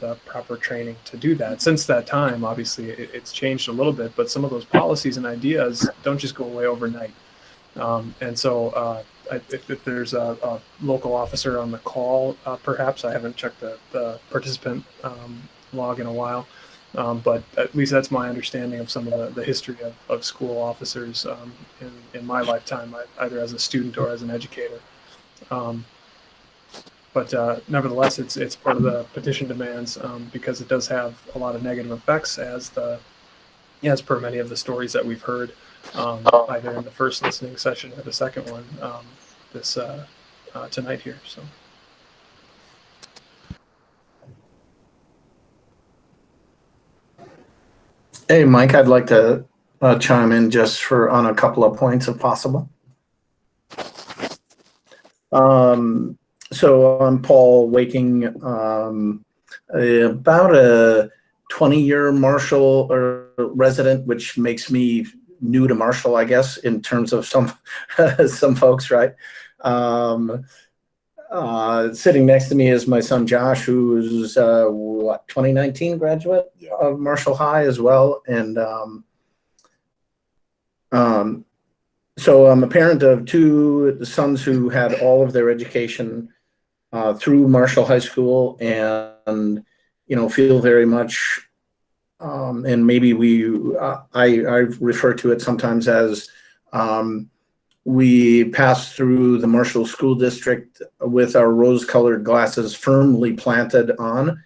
[SPEAKER 1] the proper training to do that. Since that time, obviously, it's changed a little bit, but some of those policies and ideas don't just go away overnight. And so if there's a local officer on the call, perhaps, I haven't checked the participant log in a while, but at least that's my understanding of some of the history of school officers in my lifetime, either as a student or as an educator. But nevertheless, it's part of the petition demands because it does have a lot of negative effects, as per many of the stories that we've heard, either in the first listening session or the second one tonight here. So.
[SPEAKER 13] Hey, Mike, I'd like to chime in just on a couple of points if possible. So I'm Paul Waking, about a 20-year Marshall resident, which makes me new to Marshall, I guess, in terms of some folks, right? Sitting next to me is my son Josh, who's 2019 graduate of Marshall High as well, and so I'm a parent of two sons who had all of their education through Marshall High School, and feel very much, and maybe I refer to it sometimes as we passed through the Marshall School District with our rose-colored glasses firmly planted on,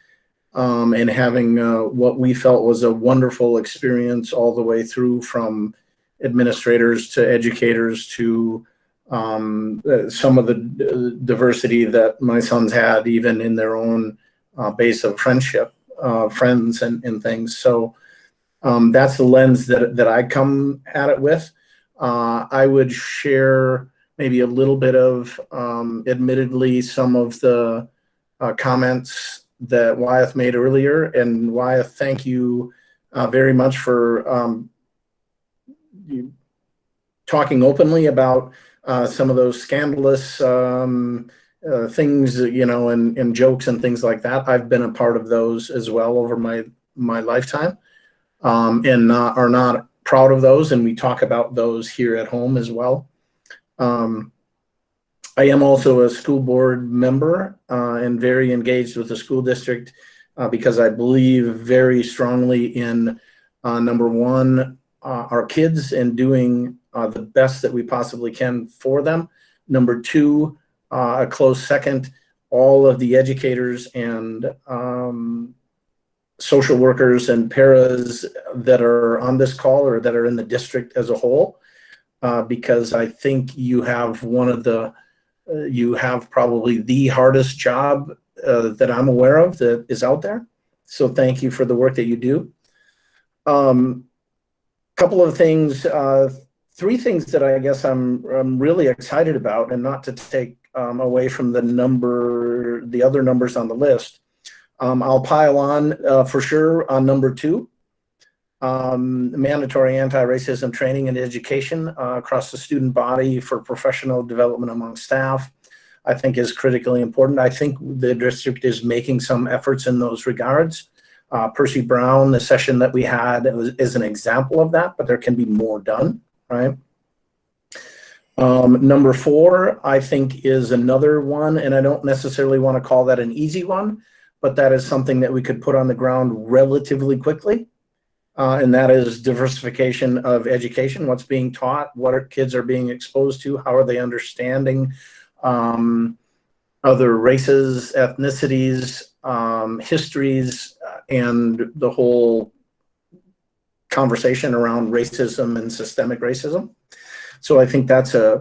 [SPEAKER 13] and having what we felt was a wonderful experience all the way through, from administrators to educators to some of the diversity that my sons had, even in their own base of friendship, friends and things. So that's the lens that I come at it with. I would share maybe a little bit of, admittedly, some of the comments that Wyeth made earlier. And Wyeth, thank you very much for you talking openly about some of those scandalous things, and jokes and things like that. I've been a part of those as well over my lifetime, and are not proud of those, and we talk about those here at home as well. I am also a school board member and very engaged with the school district because I believe very strongly in number one, our kids, and doing the best that we possibly can for them. Number two, a close second, all of the educators and social workers and paras that are on this call or that are in the district as a whole, because I think you have probably the hardest job that I'm aware of that is out there. So thank you for the work that you do. Couple of things, three things that I guess I'm really excited about, and not to take away from the other numbers on the list. I'll pile on for sure on number two, mandatory anti-racism training and education across the student body for professional development among staff, I think is critically important. I think the district is making some efforts in those regards. Percy Brown, the session that we had, is an example of that, but there can be more done, right? Number four, I think, is another one, and I don't necessarily want to call that an easy one, but that is something that we could put on the ground relatively quickly, and that is diversification of education, what's being taught, what kids are being exposed to, how are they understanding other races, ethnicities, histories, and the whole conversation around racism and systemic racism. So I think that's I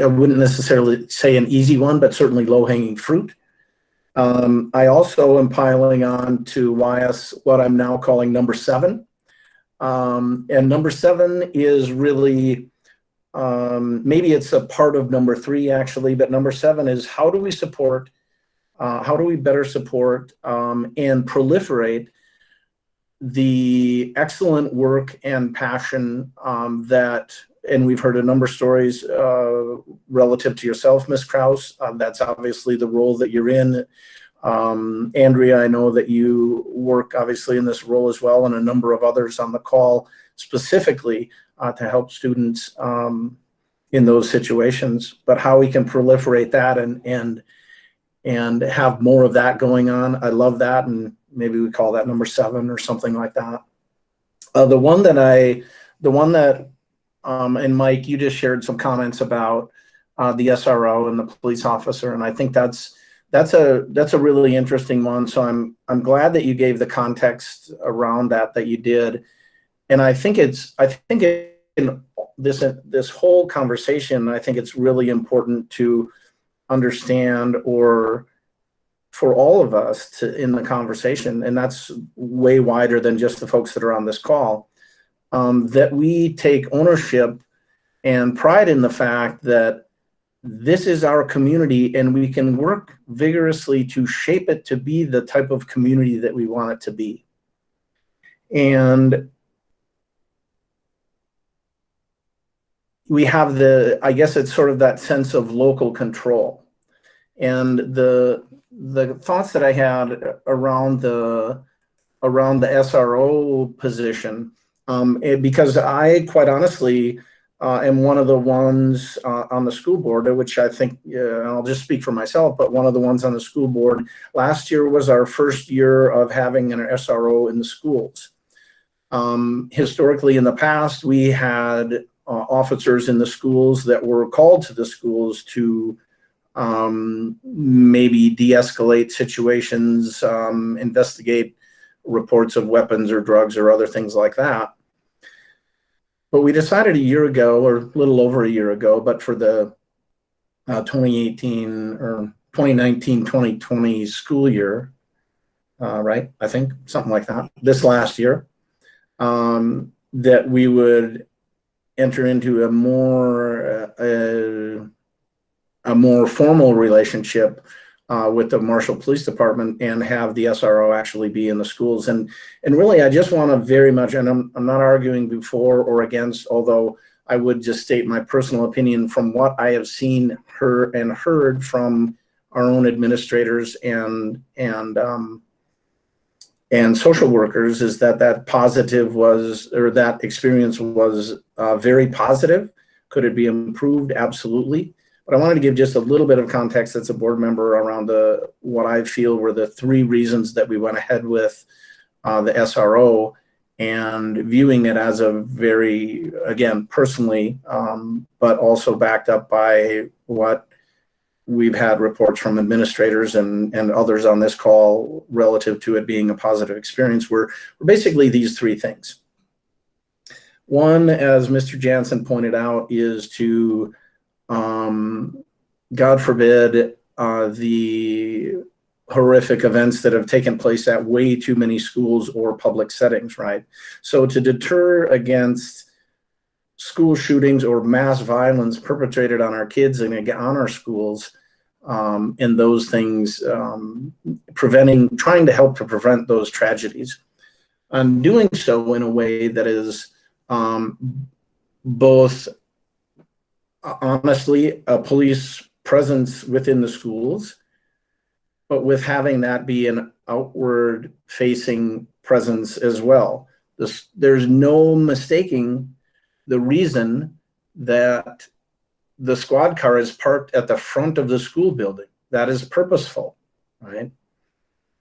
[SPEAKER 13] wouldn't necessarily say an easy one, but certainly low-hanging fruit. I also am piling on to what I'm now calling number 7. And number 7 is really, maybe it's a part of number 3 actually, but number 7 is how do we better support and proliferate the excellent work and passion that, and we've heard a number of stories relative to yourself, Ms. Krause. That's obviously the role that you're in. Andrea, I know that you work obviously in this role as well, and a number of others on the call specifically to help students in those situations, but how we can proliferate that and have more of that going on. I love that, and maybe we call that number 7 or something like that. The one that, and Mike, you just shared some comments about the SRO and the police officer, and I think that's a really interesting one. So I'm glad that you gave the context around that you did, and I think in this whole conversation, I think it's really important to understand, or for all of us in the conversation, and that's way wider than just the folks that are on this call, that we take ownership and pride in the fact that this is our community, and we can work vigorously to shape it to be the type of community that we want it to be. And we have I guess it's sort of that sense of local control. And the thoughts that I had around the SRO position, because I quite honestly am one of the ones on the school board, which I think, I'll just speak for myself, but one of the ones on the school board. Last year was our first year of having an SRO in the schools. Historically in the past, we had officers in the schools that were called to the schools to maybe de-escalate situations, investigate reports of weapons or drugs or other things like that. But we decided a year ago, or a little over a year ago, but for the 2018 or 2019-2020 school year, right? I think something like that, this last year, that we would enter into a more formal relationship with the Marshall Police Department and have the SRO actually be in the schools. And really, I just want to very much, and I'm not arguing before or against, although I would just state my personal opinion from what I have seen, heard from our own administrators and social workers, is that positive was, or that experience was very positive. Could it be improved? Absolutely. But I wanted to give just a little bit of context as a board member around what I feel were the 3 reasons that we went ahead with the SRO, and viewing it as a very, again, personally, but also backed up by what we've had reports from administrators and others on this call relative to it being a positive experience, were basically these 3 things. One, as Mr. Jansen pointed out, is to God forbid, the horrific events that have taken place at way too many schools or public settings, right? So to deter against school shootings or mass violence perpetrated on our kids and on our schools, and those things, trying to help to prevent those tragedies. And doing so in a way that is both honestly a police presence within the schools, but with having that be an outward facing presence as well. There's no mistaking the reason that the squad car is parked at the front of the school building. That is purposeful, right?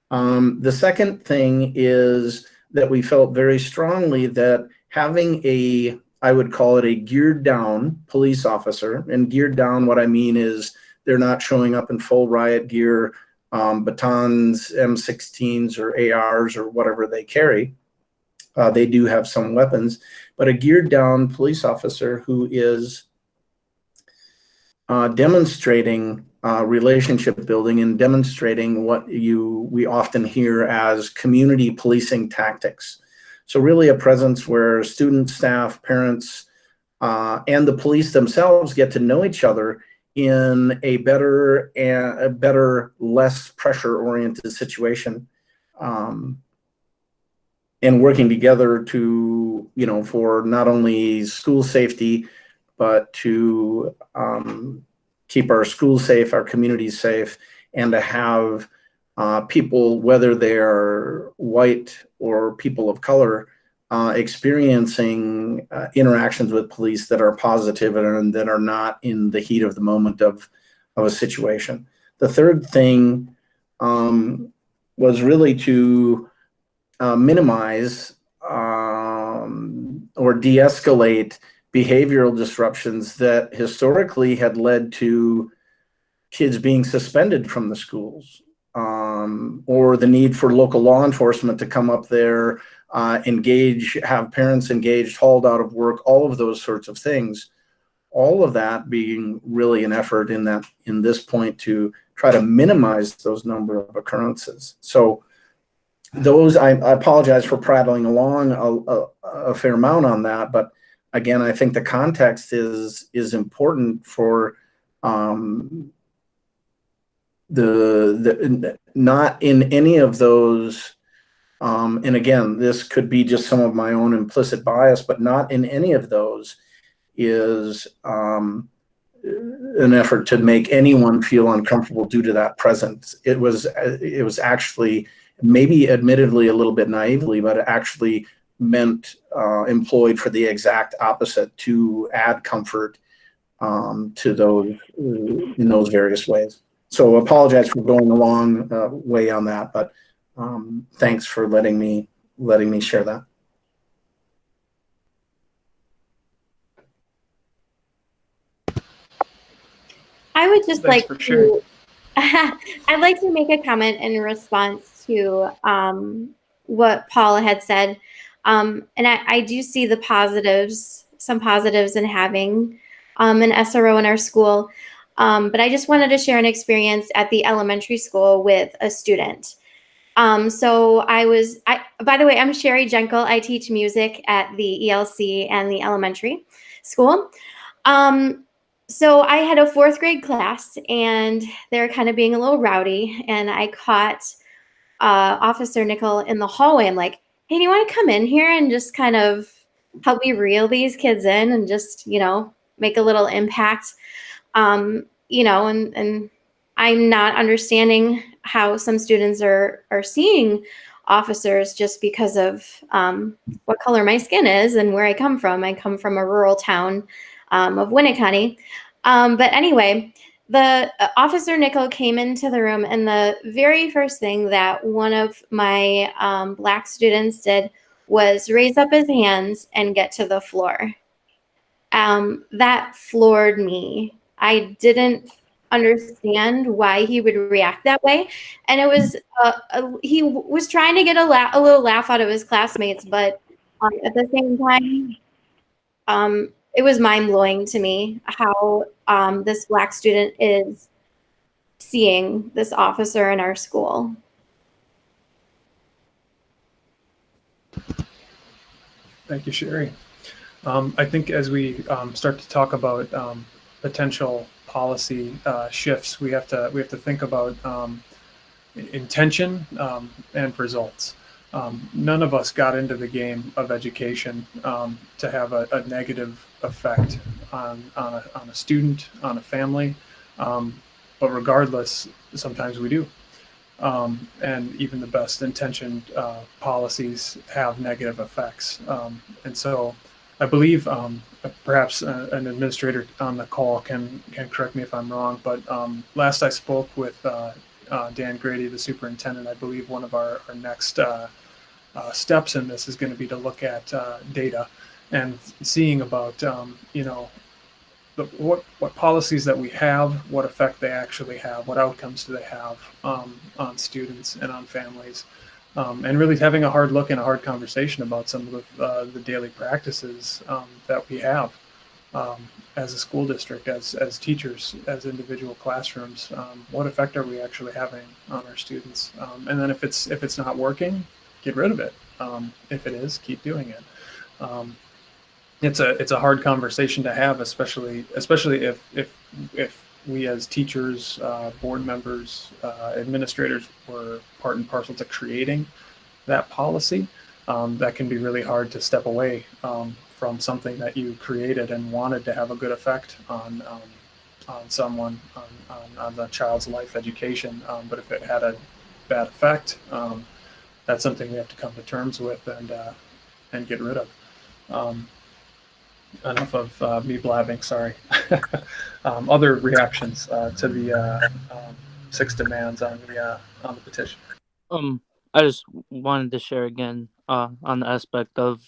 [SPEAKER 13] The second thing is that we felt very strongly that having a I would call it a geared down police officer. And geared down, what I mean is they're not showing up in full riot gear, batons, M16s or ARs or whatever they carry. They do have some weapons, but a geared down police officer who is demonstrating relationship building and demonstrating what we often hear as community policing tactics. So really a presence where students, staff, parents, and the police themselves get to know each other in a better, less pressure-oriented situation, and working together to, for not only school safety, but to keep our schools safe, our communities safe, and to have people, whether they're white or people of color, experiencing interactions with police that are positive and that are not in the heat of the moment of a situation. The third thing was really to minimize or de-escalate behavioral disruptions that historically had led to kids being suspended from the schools, or the need for local law enforcement to come up there, have parents engaged, hauled out of work, all of those sorts of things. All of that being really an effort in this point to try to minimize those number of occurrences. So those, I apologize for prattling along a fair amount on that, but again, I think the context is important for not in any of those, and again, this could be just some of my own implicit bias, but not in any of those is an effort to make anyone feel uncomfortable due to that presence. It was actually, maybe admittedly a little bit naively, but it actually meant employed for the exact opposite, to add comfort to those in those various ways. So apologize for going a long way on that, but thanks for letting me share that.
[SPEAKER 14] I would just
[SPEAKER 1] Thanks
[SPEAKER 14] like to, I'd like to make a comment in response to what Paula had said. And I do see the positives, some positives in having an SRO in our school. But I just wanted to share an experience at the elementary school with a student. So by the way, I'm Sherry Jenkel. I teach music at the ELC and the elementary school. So I had a 4th grade class and they're kind of being a little rowdy, and I caught Officer Nickel in the hallway. I'm like, hey, do you want to come in here and just kind of help me reel these kids in and just, make a little impact? And I'm not understanding how some students are seeing officers just because of what color my skin is and where I come from. I come from a rural town of Winnicott. But anyway, the Officer Nickel came into the room, and the very first thing that one of my Black students did was raise up his hands and get to the floor. That floored me. I didn't understand why he would react that way, and it was he was trying to get a little laugh out of his classmates, but at the same time, it was mind-blowing to me how this Black student is seeing this officer in our school.
[SPEAKER 1] Thank you, Sherry. I think as we start to talk about potential policy shifts, we have to think about intention and results. None of us got into the game of education to have a negative effect on a student, on a family, but regardless, sometimes we do. And even the best intentioned policies have negative effects. And so I believe perhaps an administrator on the call can correct me if I'm wrong, but last I spoke with Dan Grady, the superintendent, I believe one of our next steps in this is going to be to look at data and seeing about what policies that we have, what effect they actually have, what outcomes do they have on students and on families, and really having a hard look and a hard conversation about some of the daily practices that we have as a school district, as teachers, as individual classrooms. What effect are we actually having on our students? And then if it's not working, get rid of it. If it is, keep doing it. It's a hard conversation to have, especially if we as teachers, board members, administrators were part and parcel to creating that policy. That can be really hard to step away from something that you created and wanted to have a good effect on someone, on the child's life education. But if it had a bad effect, that's something we have to come to terms with and get rid of. Enough of me blabbing. Sorry. Other reactions to the 6 demands on the petition.
[SPEAKER 11] I just wanted to share again on the aspect of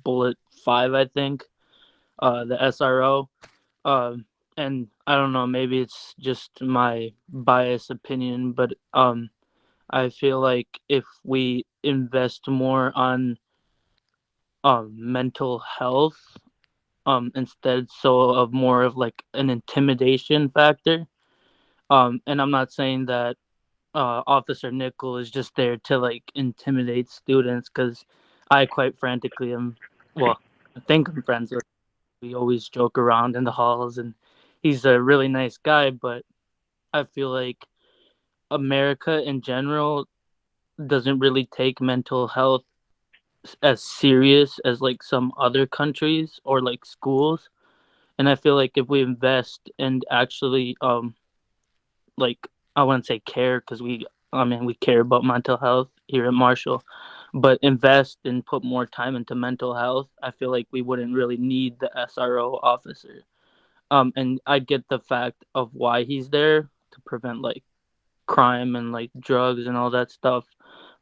[SPEAKER 11] bullet 5, I think, the SRO. And I don't know, maybe it's just my biased opinion, but I feel like if we invest more on mental health instead of more of like an intimidation factor. And I'm not saying that Officer Nickel is just there to like intimidate students, because I quite frantically am, well, I think I'm friends with him. We always joke around in the halls, and he's a really nice guy, but I feel like America in general doesn't really take mental health as serious as like some other countries or like schools. And I feel like if we invest and actually like, I wouldn't say care, because we care about mental health here at Marshall, but invest and put more time into mental health, I feel like we wouldn't really need the SRO officer. And I get the fact of why he's there, to prevent like crime and like drugs and all that stuff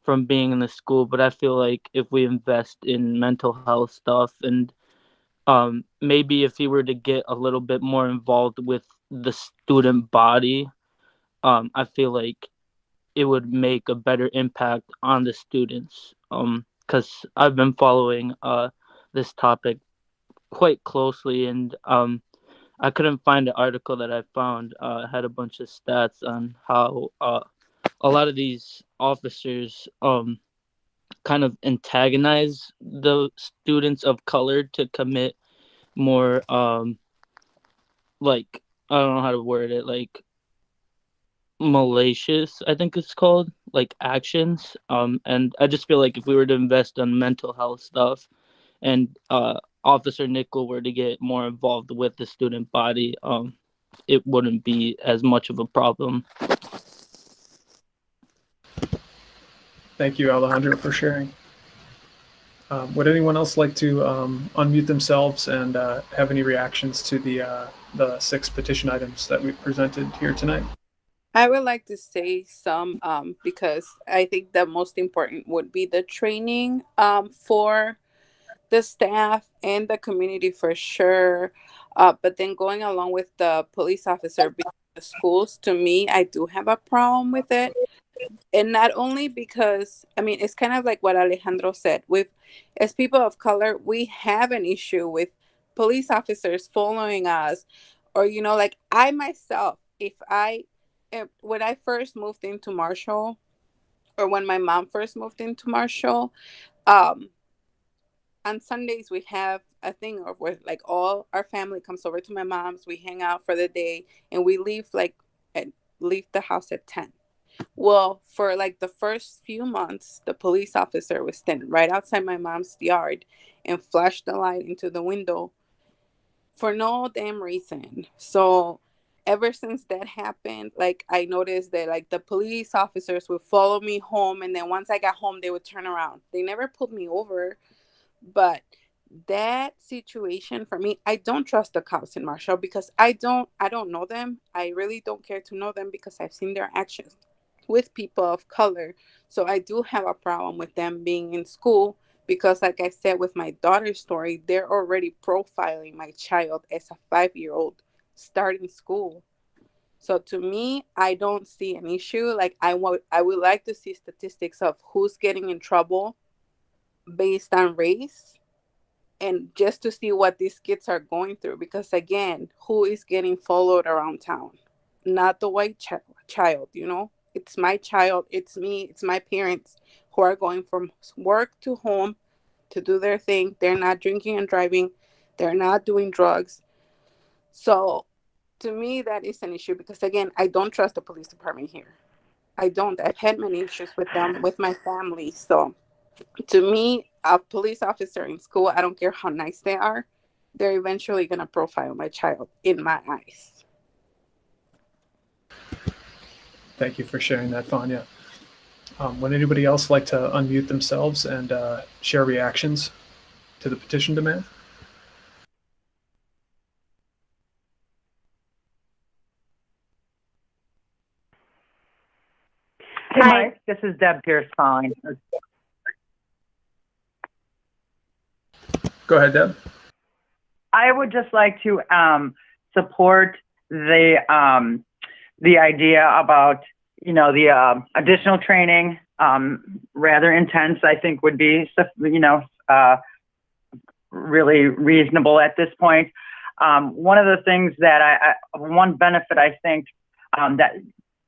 [SPEAKER 11] from being in the school. But I feel like if we invest in mental health stuff, and maybe if he were to get a little bit more involved with the student body, I feel like it would make a better impact on the students. Because I've been following this topic quite closely, and I couldn't find the article that I found had a bunch of stats on how a lot of these officers kind of antagonize the students of color to commit more like, I don't know how to word it, like malicious, I think it's called, like actions. And I just feel like if we were to invest on mental health stuff, and Officer Nickel were to get more involved with the student body, it wouldn't be as much of a problem.
[SPEAKER 1] Thank you, Alejandro, for sharing. Would anyone else like to unmute themselves and have any reactions to the 6 petition items that we've presented here tonight?
[SPEAKER 8] I would like to say some because I think the most important would be the training for the staff and the community for sure. But then going along with the police officer being in the schools, to me, I do have a problem with it. And not only because, I mean, it's kind of like what Alejandro said. As people of color, we have an issue with police officers following us, or like I myself, when I first moved into Marshall, or when my mom first moved into Marshall, on Sundays we have a thing of where like all our family comes over to my mom's. We hang out for the day, and we leave the house at 10. Well, for like the first few months, the police officer was standing right outside my mom's yard and flashed the light into the window for no damn reason. So ever since that happened, like I noticed that like the police officers would follow me home, and then once I got home, they would turn around. They never pulled me over, but that situation for me, I don't trust the cops in Marshall because I don't know them. I really don't care to know them because I've seen their actions with people of color. So I do have a problem with them being in school Because like I said with my daughter's story, they're already profiling my child as a 5-year-old starting school. So to me, I don't see an issue. Like I would like to see statistics of who's getting in trouble based on race, and just to see what these kids are going through. Because again, who is getting followed around town? Not the white child, you know? It's my child, it's me, it's my parents who are going from work to home to do their thing. They're not drinking and driving. They're not doing drugs. So to me, that is an issue because, again, I don't trust the police department here. I don't. I've had many issues with them, with my family. So to me, a police officer in school, I don't care how nice they are, they're eventually going to profile my child in my eyes.
[SPEAKER 1] Thank you for sharing that, Fania. Would anybody else like to unmute themselves and share reactions to the petition demand?
[SPEAKER 15] Hey, Mike, this is Deb Pierce calling.
[SPEAKER 1] Go ahead, Deb.
[SPEAKER 15] I would just like to support the idea about, you know, the additional training, rather intense, I think would be, you know, really reasonable at this point. One of the things that one benefit I think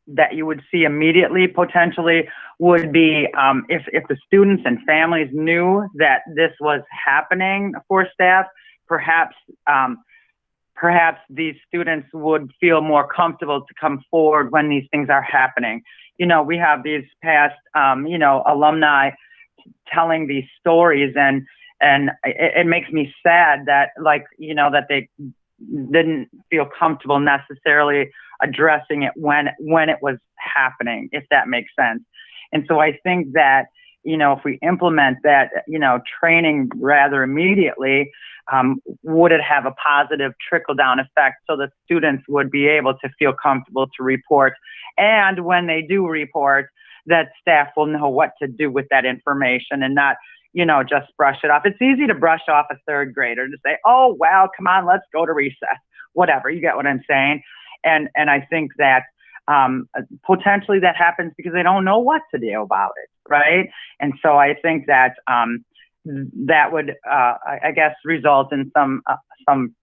[SPEAKER 15] that you would see immediately potentially would be if the students and families knew that this was happening for staff, perhaps these students would feel more comfortable to come forward when these things are happening. You know, we have these past, you know, alumni telling these stories, and it makes me sad that, like, you know, that they didn't feel comfortable necessarily addressing it when it was happening, if that makes sense. And so I think that, you know, if we implement that, you know, training rather immediately, would it have a positive trickle down effect so that students would be able to feel comfortable to report? And when they do report, that staff will know what to do with that information and not, you know, just brush it off. It's easy to brush off a third grader to say, oh, well, come on, let's go to recess, whatever. You get what I'm saying? And I think that potentially that happens because they don't know what to do about it, right? And so I think that that would, I guess, result in some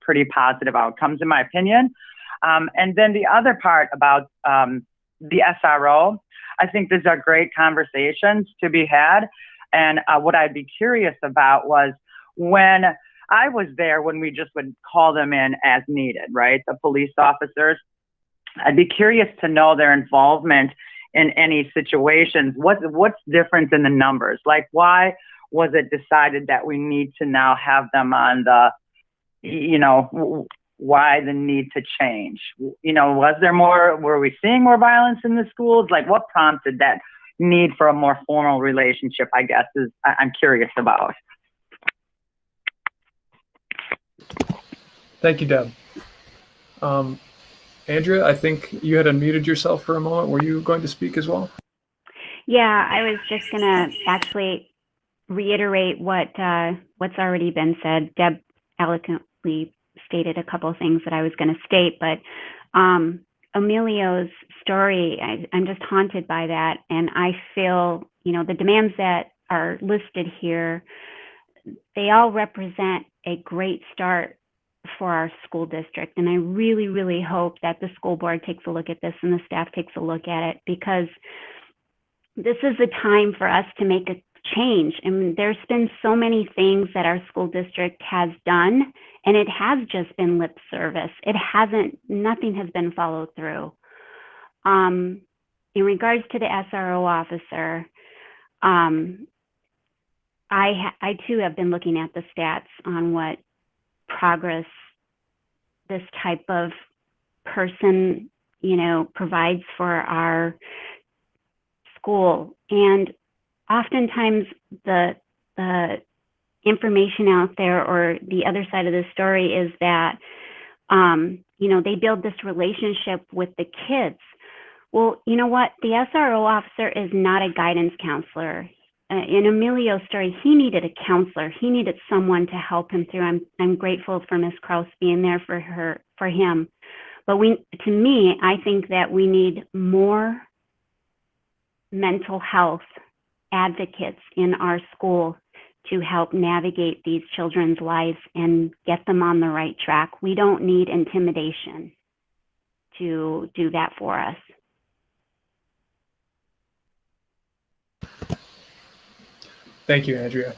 [SPEAKER 15] pretty positive outcomes, in my opinion. And then the other part about the SRO, I think these are great conversations to be had. And what I'd be curious about was when I was there, when we just would call them in as needed, right? The police officers. I'd be curious to know their involvement in any situations. What's different in the numbers? Like, why was it decided that we need to now have them on the, you know, why the need to change? You know, were we seeing more violence in the schools? Like, what prompted that need for a more formal relationship, I guess, is I'm curious about.
[SPEAKER 1] Thank you, Deb. Andrea, I think you had unmuted yourself for a moment. Were you going to speak as well?
[SPEAKER 16] Yeah, I was just going to actually reiterate what's already been said. Deb eloquently stated a couple of things that I was going to state, but Emilio's story, I'm just haunted by that. And I feel, you know, the demands that are listed here, they all represent a great start for our school district. And I really, really hope that the school board takes a look at this and the staff takes a look at it, because this is the time for us to make a change. I mean, there's been so many things that our school district has done, and it has just been lip service. Nothing has been followed through. In regards to the SRO officer, I too have been looking at the stats on what progress this type of person, you know, provides for our school. And oftentimes the information out there, or the other side of the story, is that, you know, they build this relationship with the kids. Well, you know what? The SRO officer is not a guidance counselor. in Emilio's story, he needed a counselor. He needed someone to help him through. I'm grateful for Miss Kraus being there for him. But to me, I think that we need more mental health advocates in our school to help navigate these children's lives and get them on the right track. We don't need intimidation to do that for us.
[SPEAKER 1] Thank you, Andrea.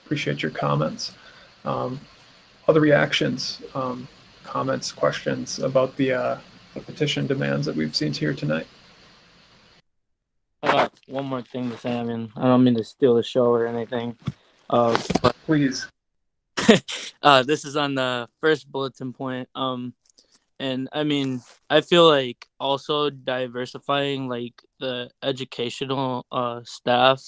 [SPEAKER 1] Appreciate your comments. Other reactions, comments, questions about the petition demands that we've seen here tonight?
[SPEAKER 11] I got one more thing to say. I mean, I don't mean to steal the show or anything. But
[SPEAKER 1] please.
[SPEAKER 11] This is on the first bulletin point. And I mean, I feel like also diversifying like the educational staff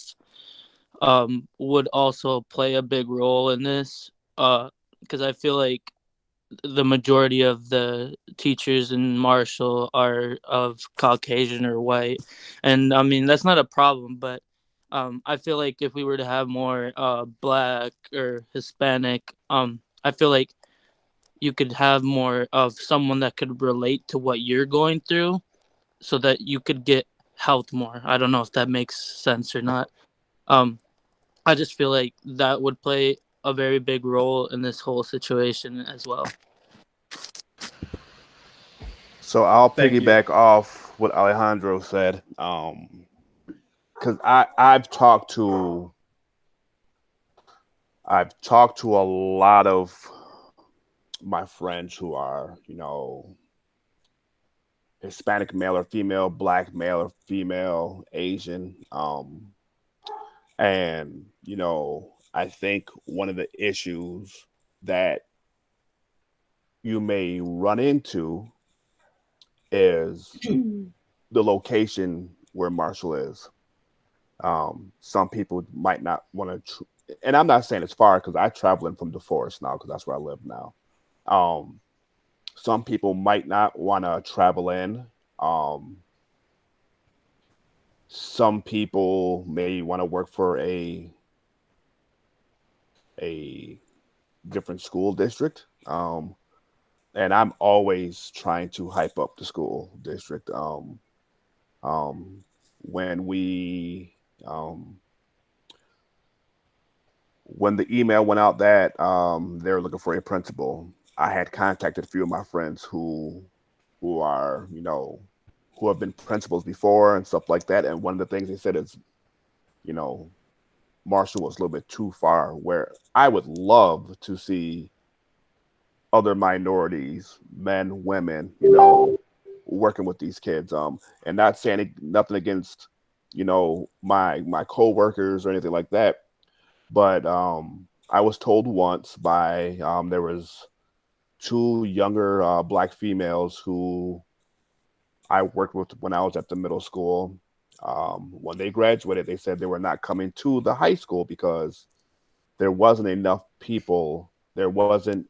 [SPEAKER 11] would also play a big role in this. Because I feel like the majority of the teachers in Marshall are of Caucasian or white, and I mean that's not a problem, but I feel like if we were to have more Black or Hispanic, I feel like you could have more of someone that could relate to what you're going through, so that you could get helped more. I don't know if that makes sense or not. I just feel like that would play a very big role in this whole situation as well.
[SPEAKER 7] So I'll
[SPEAKER 1] Thank you.
[SPEAKER 7] piggyback off what Alejandro said, because I've talked to a lot of my friends who are, Hispanic male or female, Black male or female, Asian, and I think one of the issues that you may run into is the location where Marshall is. Some people might not want to, and I'm not saying it's far because I travel in from DeForest now because that's where I live now. Some people might not want to travel in. Some people may want to work for a different school district. And I'm always trying to hype up the school district. When we when the email went out that they were looking for a principal, I had contacted a few of my friends who are, who have been principals before and stuff like that. And one of the things they said is, Marshall was a little bit too far, where I would love to see other minorities, men, women, working with these kids. And not saying nothing against, my coworkers or anything like that. But I was told once by there was two younger Black females who I worked with when I was at the middle school. When they graduated, they said they were not coming to the high school because there wasn't enough people. There wasn't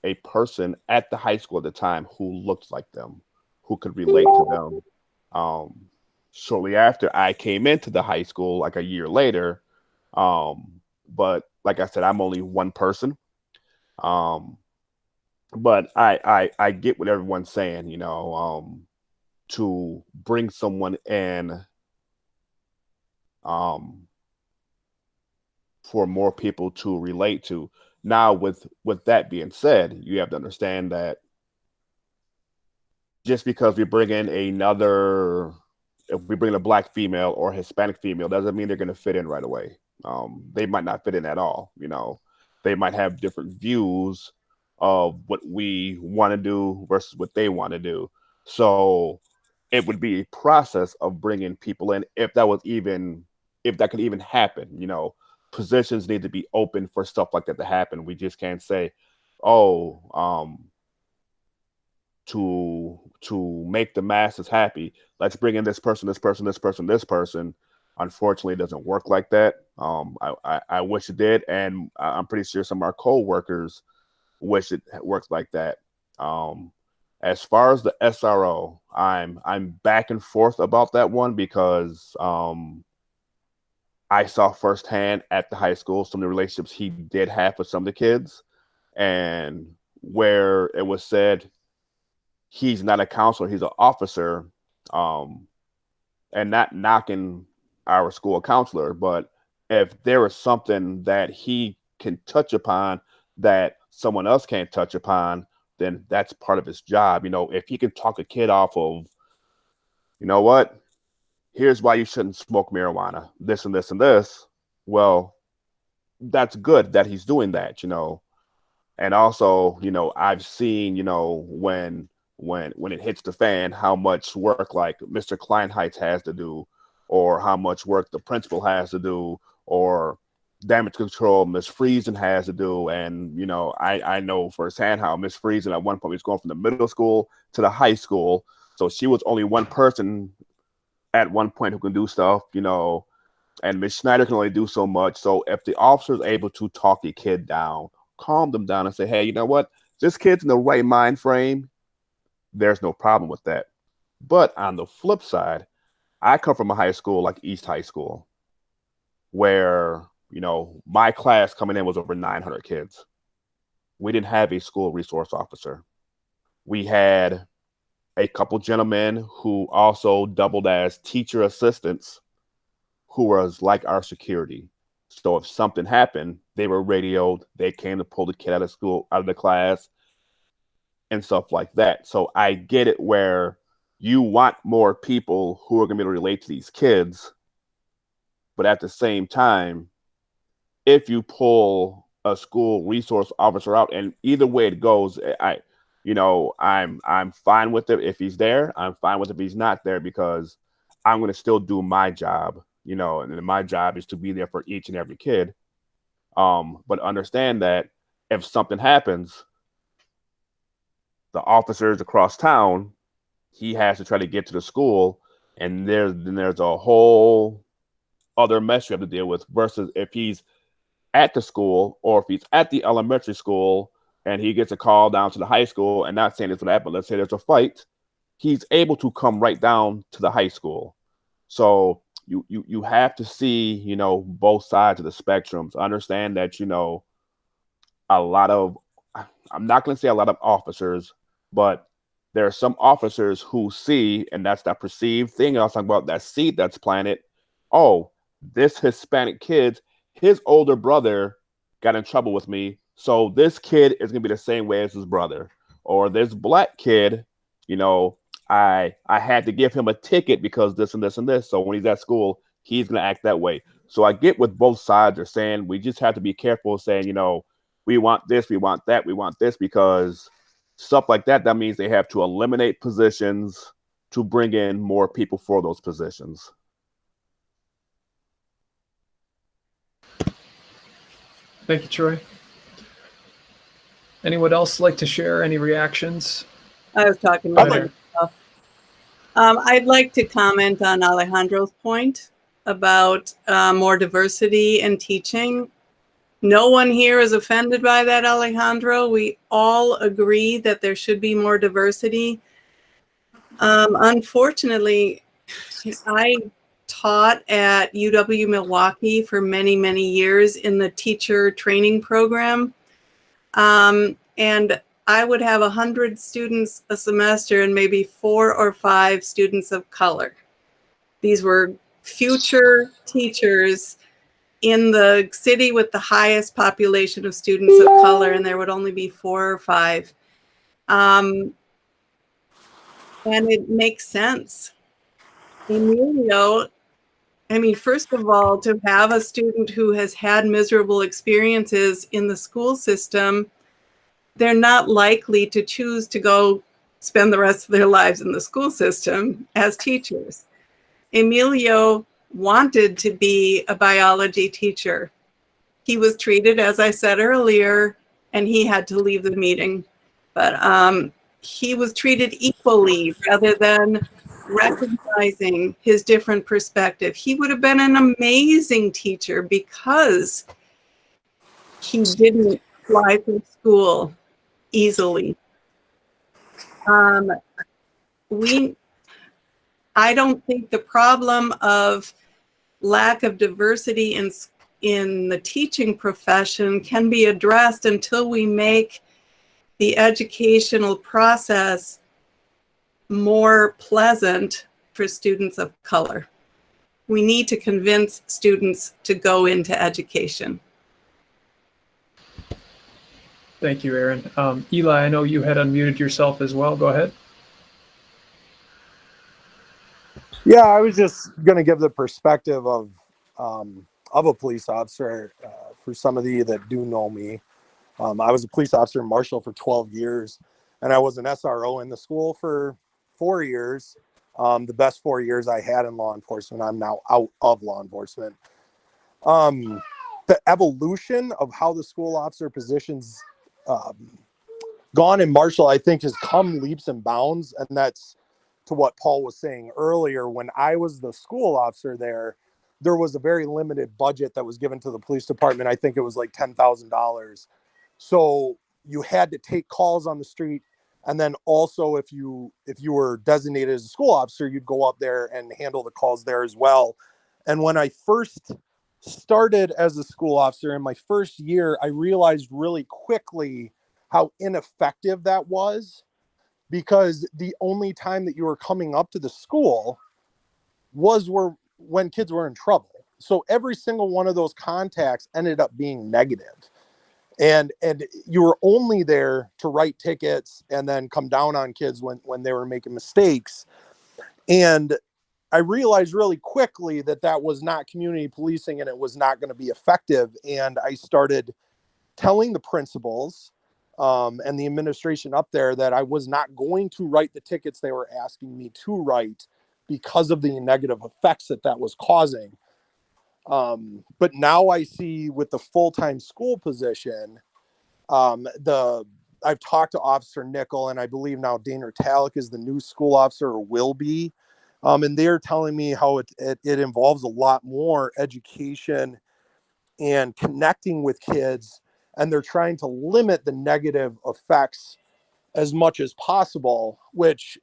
[SPEAKER 7] a person at the high school at the time who looked like them, who could relate to them. Shortly after, I came into the high school like a year later. But like I said, I'm only one person. But I get what everyone's saying, to bring someone in for more people to relate to. Now, with that being said, you have to understand that just because we bring in if we bring in a Black female or Hispanic female, doesn't mean they're going to fit in right away. They might not fit in at all. They might have different views of what we want to do versus what they want to do. So it would be a process of bringing people in if that could even happen. Positions need to be open for stuff like that to happen. We just can't say, to make the masses happy, let's bring in this person, this person, this person, this person. Unfortunately, it doesn't work like that. I wish it did, and I'm pretty sure some of our co-workers wish it worked like that. As far as the SRO, I'm back and forth about that one because I saw firsthand at the high school some of the relationships he did have with some of the kids, and where it was said he's not a counselor, he's an officer, and not knocking our school counselor, but if there is something that he can touch upon that someone else can't touch upon, then that's part of his job. If he can talk a kid off of, you know what, here's why you shouldn't smoke marijuana, this and this and this. Well, that's good that he's doing that. And also, I've seen, when it hits the fan, how much work like Mr. Kleinheitz has to do, or how much work the principal has to do, or damage control Miss Friesen has to do. And, I know firsthand how Miss Friesen at one point was going from the middle school to the high school. So she was only one person at one point who can do stuff, and Miss Schneider can only do so much. So if the officer is able to talk a kid down, calm them down and say, hey, you know what? This kid's in the right mind frame. There's no problem with that. But on the flip side, I come from a high school like East High School, where, my class coming in was over 900 kids. We didn't have a school resource officer. We had a couple gentlemen who also doubled as teacher assistants, who was like our security. So if something happened, they were radioed, they came to pull the kid out of school, out of the class, and stuff like that. So I get it where you want more people who are going to be able to relate to these kids. But at the same time, if you pull a school resource officer out, and either way it goes, I'm fine with it if he's there. I'm fine with it if he's not there, because I'm going to still do my job, and my job is to be there for each and every kid. But understand that if something happens, the officers across town, he has to try to get to the school, and there's a whole other mess you have to deal with, versus if he's at the school, or if he's at the elementary school and he gets a call down to the high school, and not saying this would happen, but let's say there's a fight, he's able to come right down to the high school. So you have to see, both sides of the spectrums. Understand that, a lot of, I'm not going to say a lot of officers, but there are some officers who see, and that's that perceived thing I was talking about, that seed that's planted. Oh, this Hispanic kid, his older brother got in trouble with me, so this kid is going to be the same way as his brother. Or this black kid, I had to give him a ticket because this and this and this. So when he's at school, he's going to act that way. So I get what both sides are saying. We just have to be careful saying, we want this, we want that, we want this, because stuff like that means they have to eliminate positions to bring in more people for those positions.
[SPEAKER 1] Thank you, Troy. Anyone else like to share any reactions?
[SPEAKER 3] I was talking about myself. I'd like to comment on Alejandro's point about more diversity in teaching. No one here is offended by that, Alejandro. We all agree that there should be more diversity. Unfortunately, I taught at UW Milwaukee for many, many years in the teacher training program. And I would have 100 students a semester and maybe 4 or 5 students of color. These were future teachers in the city with the highest population of students of color, and there would only be 4 or 5. And it makes sense. Emilio, first of all, to have a student who has had miserable experiences in the school system, they're not likely to choose to go spend the rest of their lives in the school system as teachers. Emilio wanted to be a biology teacher. He was treated, as I said earlier, and he had to leave the meeting, but he was treated equally rather than recognizing his different perspective. He would have been an amazing teacher because he didn't fly through school easily. I don't think the problem of lack of diversity in the teaching profession can be addressed until we make the educational process more pleasant for students of color. We need to convince students to go into education.
[SPEAKER 1] Thank you, Erin. Eli, I know you had unmuted yourself as well. Go ahead.
[SPEAKER 17] Yeah, I was just going to give the perspective of a police officer for some of you that do know me. I was a police officer in Marshall for 12 years, and I was an SRO in the school for 4 years. The best 4 years I had in law enforcement. I'm now out of law enforcement. The evolution of how the school officer positions gone in Marshall, I think, has come leaps and bounds, and that's to what Paul was saying earlier. When I was the school officer there was a very limited budget that was given to the police department. I think it was like $10,000. So you had to take calls on the street. And then also if you were designated as a school officer, you'd go up there and handle the calls there as well. And when I first started as a school officer in my first year, I realized really quickly how ineffective that was, because the only time that you were coming up to the school was when kids were in trouble. So every single one of those contacts ended up being negative. And you were only there to write tickets and then come down on kids when they were making mistakes. And I realized really quickly that that was not community policing and it was not going to be effective. And I started telling the principals and the administration up there that I was not going to write the tickets they were asking me to write because of the negative effects that was causing. But now I see with the full-time school position, I've talked to Officer Nickel, and I believe now Daner Talik is the new school officer, or will be. And they're telling me how it involves a lot more education and connecting with kids, and they're trying to limit the negative effects as much as possible, which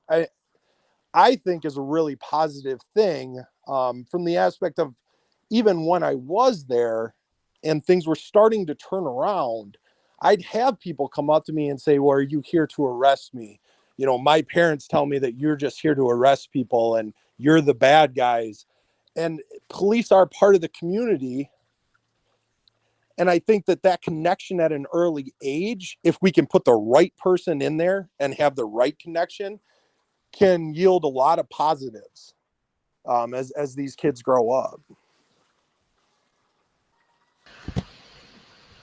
[SPEAKER 17] I think is a really positive thing, from the aspect of even when I was there and things were starting to turn around, I'd have people come up to me and say, well, are you here to arrest me? You know, my parents tell me that you're just here to arrest people and you're the bad guys. And police are part of the community. And I think that connection at an early age, if we can put the right person in there and have the right connection, can yield a lot of positives as these kids grow up.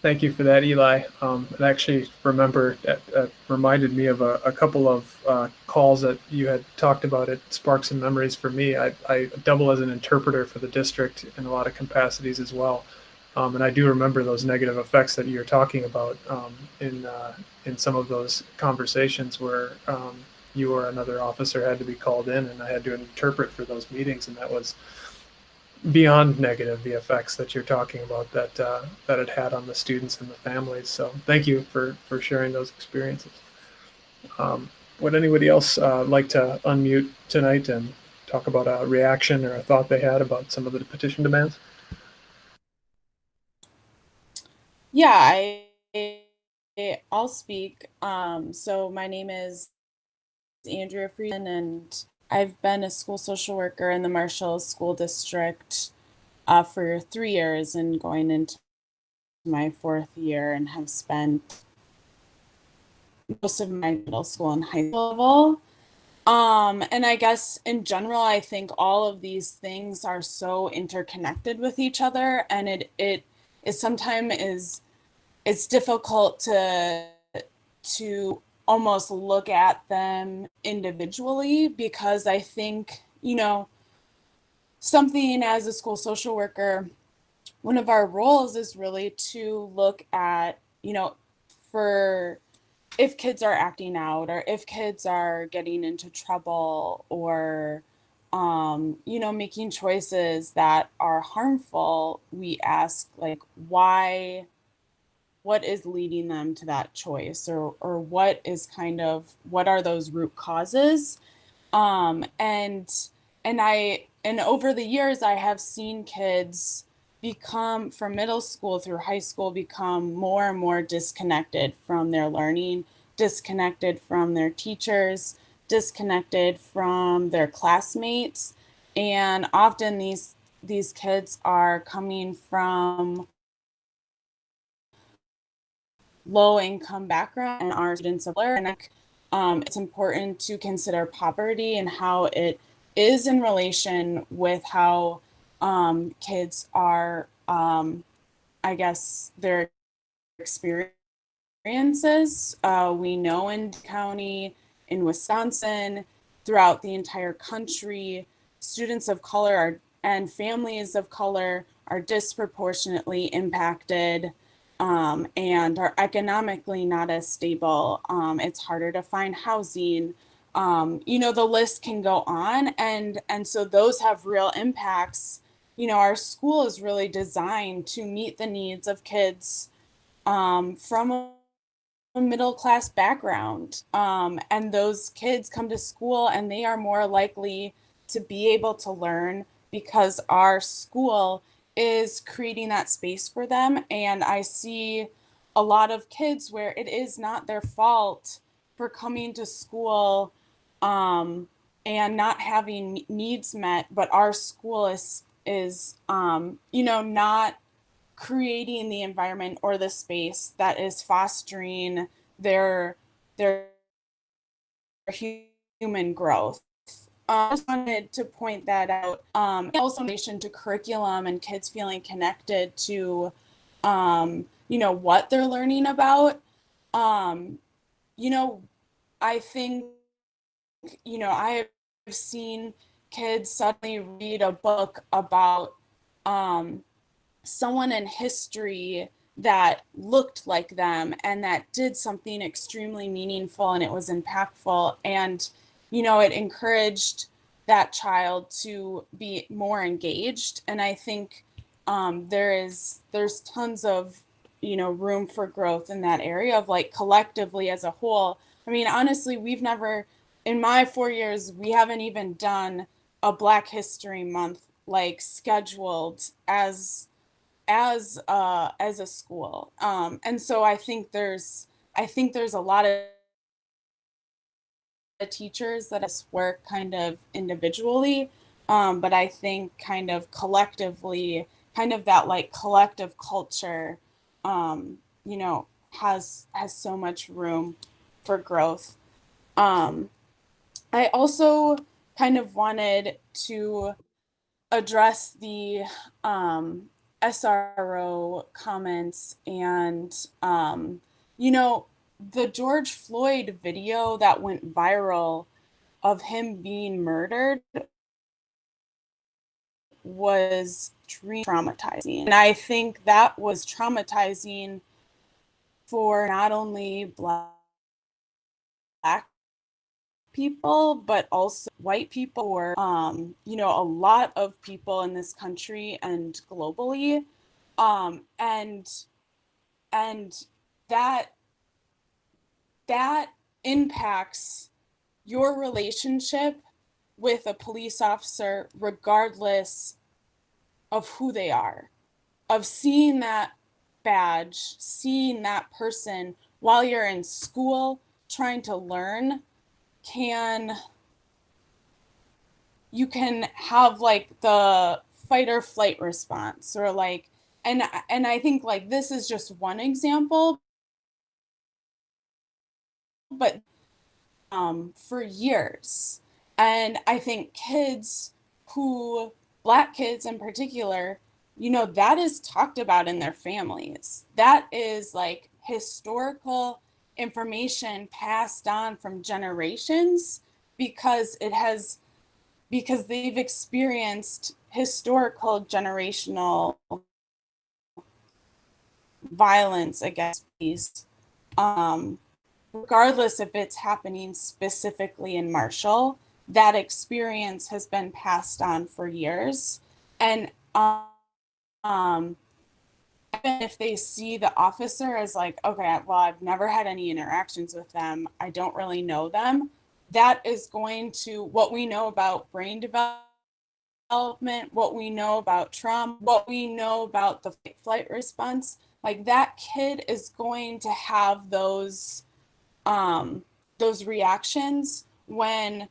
[SPEAKER 1] Thank you for that, Eli. And actually remember that reminded me of a couple of calls that you had talked about. It sparked some memories for me. I double as an interpreter for the district in a lot of capacities as well. And I do remember those negative effects that you're talking about in some of those conversations where you or another officer had to be called in, and I had to interpret for those meetings, and that was beyond negative, the effects that you're talking about that it had on the students and the families. So thank you for sharing those experiences. Would anybody else like to unmute tonight and talk about a reaction or a thought they had about some of the petition demands?
[SPEAKER 18] Yeah, I'll speak. So my name is Andrea Frieden, and I've been a school social worker in the Marshall School District for 3 years and going into my 4th year, and have spent most of my middle school and high school level. And I guess in general, I think all of these things are so interconnected with each other, and it is sometimes it's difficult to almost look at them individually, because I think, something as a school social worker, one of our roles is really to look at, for if kids are acting out, or if kids are getting into trouble, or making choices that are harmful, we ask, like, why, what is leading them to that choice, or what are those root causes? And and over the years, I have seen kids become, from middle school through high school, become more and more disconnected from their learning, disconnected from their teachers, disconnected from their classmates. And often these kids are coming from low income background and are students of color. And it's important to consider poverty and how it is in relation with how kids are, I guess, their experiences. We know in County, in Wisconsin, throughout the entire country, students of color and families of color are disproportionately impacted and are economically not as stable. It's harder to find housing. The list can go on, and so those have real impacts. Our school is really designed to meet the needs of kids from a middle class background. And those kids come to school and they are more likely to be able to learn because our school is creating that space for them. And I see a lot of kids where it is not their fault for coming to school and not having needs met, but our school is not creating the environment or the space that is fostering their human growth. I just wanted to point that out. Also in relation to curriculum and kids feeling connected to, what they're learning about. I think, I have seen kids suddenly read a book about someone in history that looked like them and that did something extremely meaningful and it was impactful, and it encouraged that child to be more engaged. And I think there's tons of room for growth in that area of like collectively as a whole. I mean, honestly, we've never, in my 4 years, we haven't even done a Black History Month like scheduled as a school. And so I think there's a lot of teachers that us work kind of individually, but I think kind of collectively, kind of that like collective culture, has so much room for growth. I also kind of wanted to address the SRO comments and the George Floyd video that went viral of him being murdered was traumatizing. And I think that was traumatizing for not only Black people, but also white people, or a lot of people in this country and globally. And that impacts your relationship with a police officer regardless of who they are, of seeing that badge, seeing that person while you're in school trying to learn, you can have like the fight or flight response, or like, and I think like this is just one example, but for years. And I think Black kids in particular, that is talked about in their families. That is like historical information passed on from generations because they've experienced historical generational violence against these. Regardless if it's happening specifically in Marshall, that experience has been passed on for years. And even if they see the officer as like, okay, well, I've never had any interactions with them, I don't really know them, that is going to, what we know about brain development development, what we know about trauma, what we know about the fight flight response, like that kid is going to have those reactions when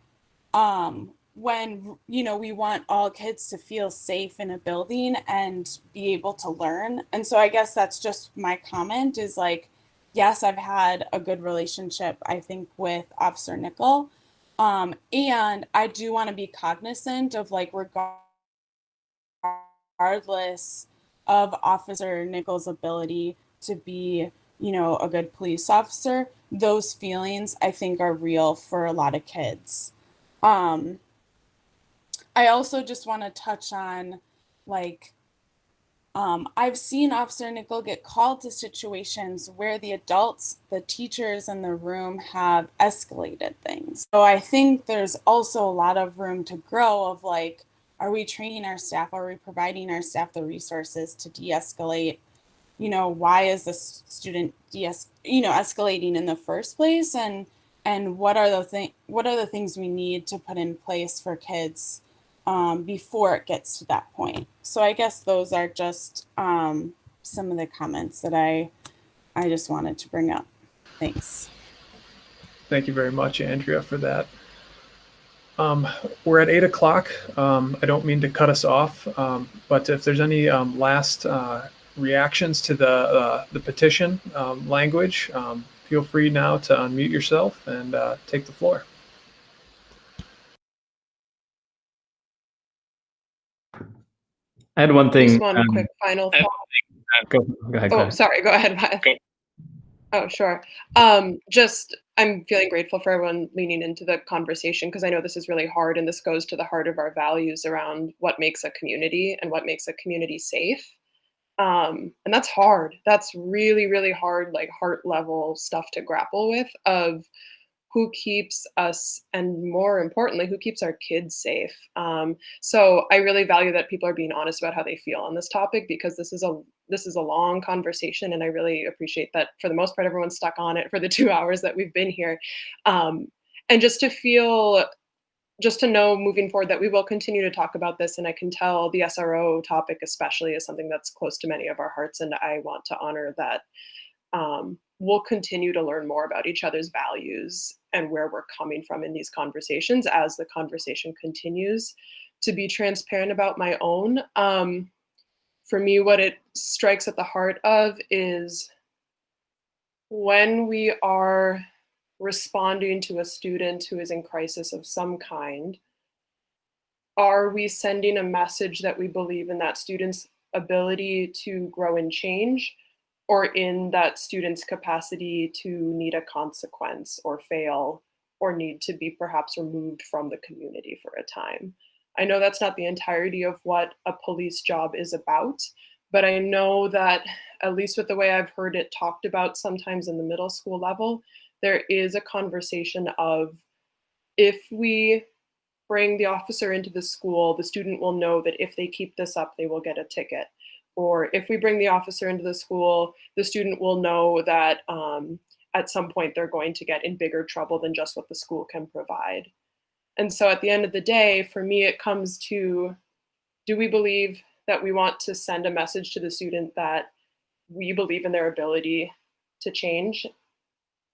[SPEAKER 18] we want all kids to feel safe in a building and be able to learn. And so I guess that's just my comment is like, yes, I've had a good relationship, I think, with Officer Nickel. And I do want to be cognizant of like, regardless of Officer Nickel's ability to be, a good police officer, those feelings I think are real for a lot of kids. I also just want to touch on like, I've seen Officer Nickel get called to situations where the adults, the teachers in the room have escalated things. So I think there's also a lot of room to grow of like, are we training our staff? Are we providing our staff the resources to de-escalate? Why is this student escalating in the first place? And what are the things we need to put in place for kids before it gets to that point? So I guess those are just some of the comments that I just wanted to bring up. Thanks.
[SPEAKER 1] Thank you very much, Andrea, for that. We're at 8 o'clock. I don't mean to cut us off, but if there's any last reactions to the petition language, feel free now to unmute yourself and take the floor.
[SPEAKER 10] I had one thing.
[SPEAKER 2] Just one quick final thought.
[SPEAKER 10] Go ahead.
[SPEAKER 2] Oh, sorry. Go ahead. Oh, sure. Just I'm feeling grateful for everyone leaning into the conversation because I know this is really hard and this goes to the heart of our values around what makes a community and what makes a community safe. And that's hard. That's really, really hard, like heart level stuff to grapple with of who keeps us and more importantly, who keeps our kids safe. So I really value that people are being honest about how they feel on this topic because this is a long conversation and I really appreciate that for the most part everyone's stuck on it for the 2 hours that we've been here. And just to know moving forward that we will continue to talk about this, and I can tell the SRO topic especially is something that's close to many of our hearts, and I want to honor that we'll continue to learn more about each other's values and where we're coming from in these conversations as the conversation continues. To be transparent about my own, for me, what it strikes at the heart of is when we are responding to a student who is in crisis of some kind, are we sending a message that we believe in that student's ability to grow and change, or in that student's capacity to need a consequence or fail or need to be perhaps removed from the community for a time? I know that's not the entirety of what a police job is about, but I know that at least with the way I've heard it talked about sometimes in the middle school level, there is a conversation of if we bring the officer into the school, the student will know that if they keep this up, they will get a ticket. Or if we bring the officer into the school, the student will know that at some point they're going to get in bigger trouble than just what the school can provide. And so at the end of the day, for me, it comes to, do we believe that we want to send a message to the student that we believe in their ability to change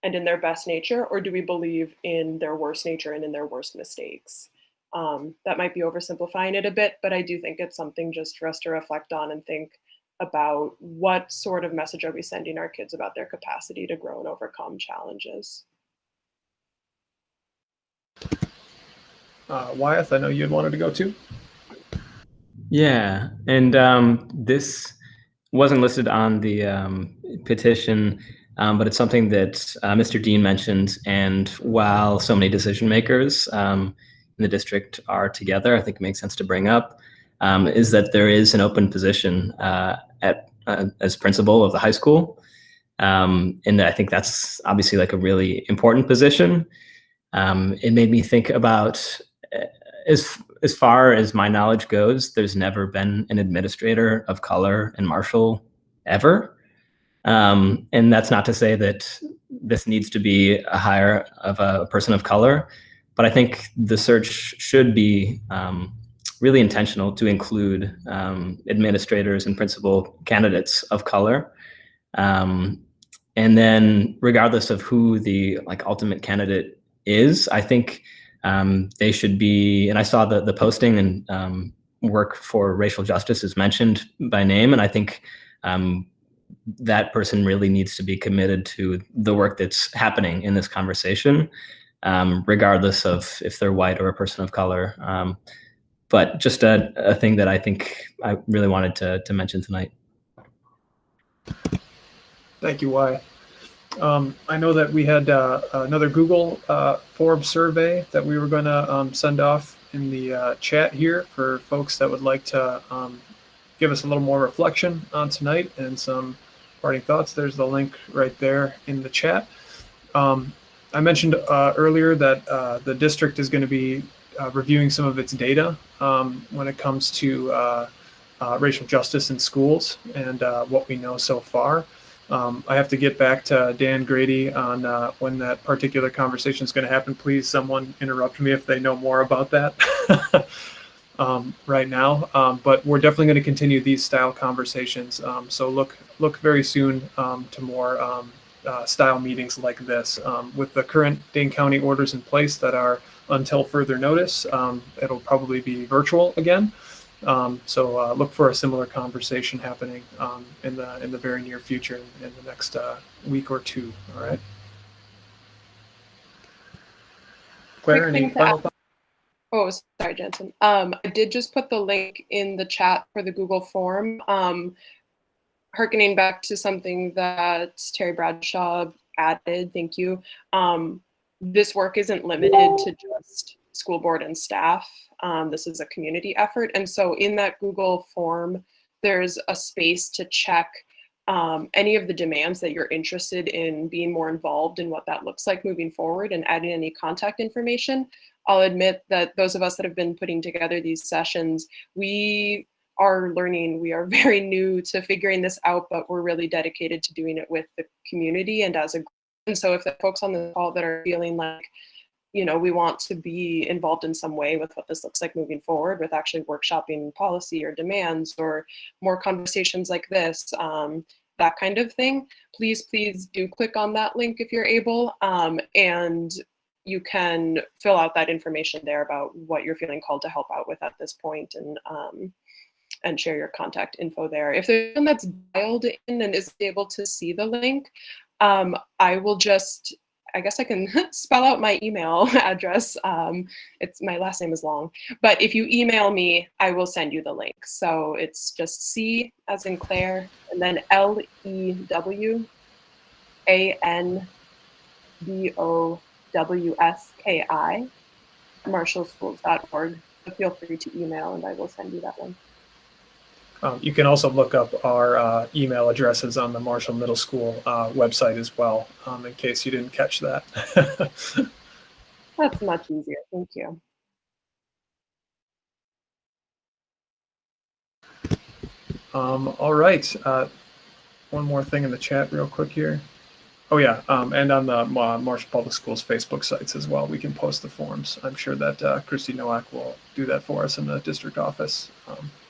[SPEAKER 2] and in their best nature, or do we believe in their worst nature and in their worst mistakes? That might be oversimplifying it a bit, but I do think it's something just for us to reflect on and think about what sort of message are we sending our kids about their capacity to grow and overcome challenges.
[SPEAKER 1] Wyeth, I know you had wanted to go too.
[SPEAKER 10] Yeah, and this wasn't listed on the petition, but it's something that Mr. Dean mentioned. And while so many decision makers in the district are together, I think it makes sense to bring up is that there is an open position as principal of the high school. And I think that's obviously like a really important position. It made me think about, as far as my knowledge goes, there's never been an administrator of color in Marshall ever. And that's not to say that this needs to be a hire of a person of color, but I think the search should be really intentional to include administrators and principal candidates of color. And then regardless of who the ultimate candidate is, I think they should be, and I saw the posting, and work for racial justice is mentioned by name. And I think that person really needs to be committed to the work that's happening in this conversation, regardless of if they're white or a person of color. But just a thing that I think I really wanted to mention tonight.
[SPEAKER 1] Thank you, Wyatt. I know that we had another Google Form survey that we were going to send off in the chat here for folks that would like to give us a little more reflection on tonight and some parting thoughts. There's the link right there in the chat. I mentioned earlier that the district is going to be reviewing some of its data when it comes to racial justice in schools and what we know so far. I have to get back to Dan Grady on when that particular conversation is going to happen. Please, someone interrupt me if they know more about that right now. But we're definitely going to continue these style conversations. So look very soon to more style meetings like this. With the current Dane County orders in place that are until further notice, it'll probably be virtual again. So look for a similar conversation happening in the very near future, in the next week or two. All right. Claire, any final thoughts?
[SPEAKER 2] Oh, sorry, Jensen. I did just put the link in the chat for the Google form. Harkening back to something that Terry Bradshaw added, thank you. This work isn't limited to just school board and staff. This is a community effort. And so in that Google form, there's a space to check any of the demands that you're interested in being more involved in what that looks like moving forward and adding any contact information. I'll admit that those of us that have been putting together these sessions, we are learning. We are very new to figuring this out, but we're really dedicated to doing it with the community and as a group. And so if the folks on the call that are feeling like, you know, we want to be involved in some way with what this looks like moving forward, with actually workshopping policy or demands or more conversations like this, that kind of thing, please do click on that link if you're able, and you can fill out that information there about what you're feeling called to help out with at this point, and share your contact info there. If there's someone that's dialed in and is able to see the link, I will just, I guess I can spell out my email address. It's, my last name is long, but if you email me, I will send you the link. So it's just C as in Claire, and then LEWANDOWSKI, marshallschools.org. So feel free to email and I will send you that link.
[SPEAKER 1] You can also look up our email addresses on the Marshall Middle School website as well, in case you didn't catch that.
[SPEAKER 2] That's much easier. Thank you.
[SPEAKER 1] All right. One more thing in the chat real quick here. Oh, yeah. And on the Marshall Public Schools Facebook sites as well, we can post the forms. I'm sure that Christy Nowak will do that for us in the district office.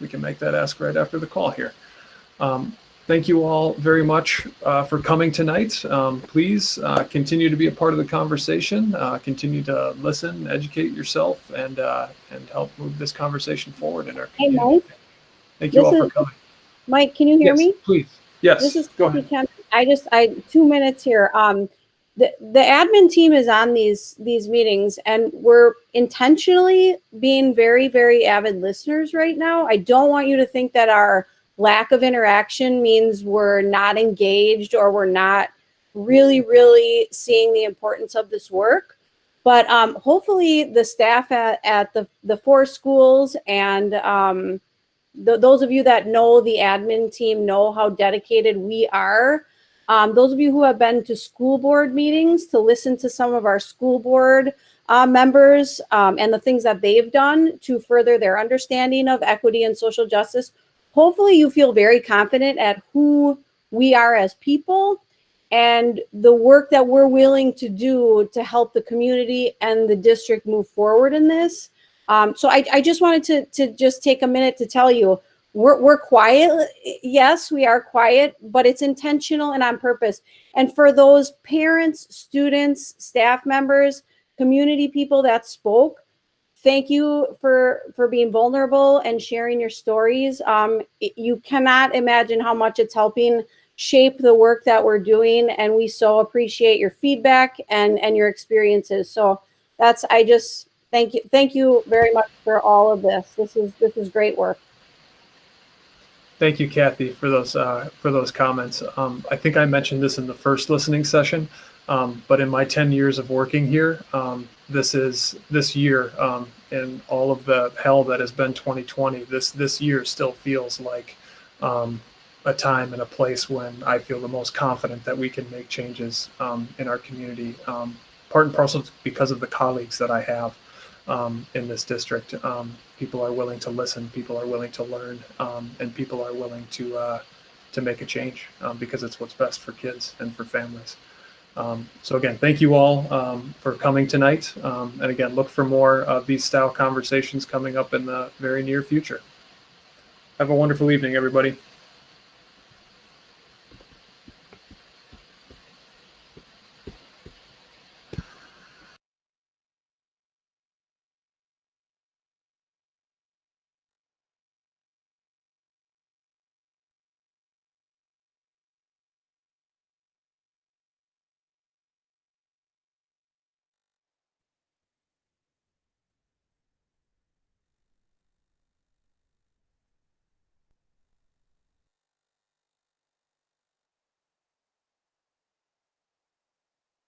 [SPEAKER 1] We can make that ask right after the call here. Thank you all very much for coming tonight. Please continue to be a part of the conversation. Continue to listen, educate yourself, and help move this conversation forward in our community.
[SPEAKER 19] Hey, Mike.
[SPEAKER 1] Thank you all for coming.
[SPEAKER 19] Mike, can you hear me?
[SPEAKER 1] Please. Yes.
[SPEAKER 19] This is
[SPEAKER 1] go ahead.
[SPEAKER 19] Ken. I 2 minutes here. The admin team is on these meetings, and we're intentionally being very, very avid listeners right now. I don't want you to think that our lack of interaction means we're not engaged or we're not really, really seeing the importance of this work. But hopefully the staff at the 4 schools and those of you that know the admin team know how dedicated we are. Those of you who have been to school board meetings to listen to some of our school board members and the things that they've done to further their understanding of equity and social justice, hopefully you feel very confident at who we are as people and the work that we're willing to do to help the community and the district move forward in this. So I just wanted to just take a minute to tell you, we're quiet. Yes, we are quiet, but it's intentional and on purpose. And for those parents, students, staff members, community people that spoke, thank you for being vulnerable and sharing your stories. You cannot imagine how much it's helping shape the work that we're doing, and we so appreciate your feedback and your experiences. So that's, I just thank you very much for all of this. This is great work.
[SPEAKER 1] Thank you, Kathy, for those comments. I think I mentioned this in the first listening session, but in my 10 years of working here, this year, and all of the hell that has been 2020, this year still feels like a time and a place when I feel the most confident that we can make changes in our community, part and parcel because of the colleagues that I have in this district. People are willing to listen, people are willing to learn, and people are willing to make a change because it's what's best for kids and for families. So again, thank you all for coming tonight. And again, look for more of these style conversations coming up in the very near future. Have a wonderful evening, everybody.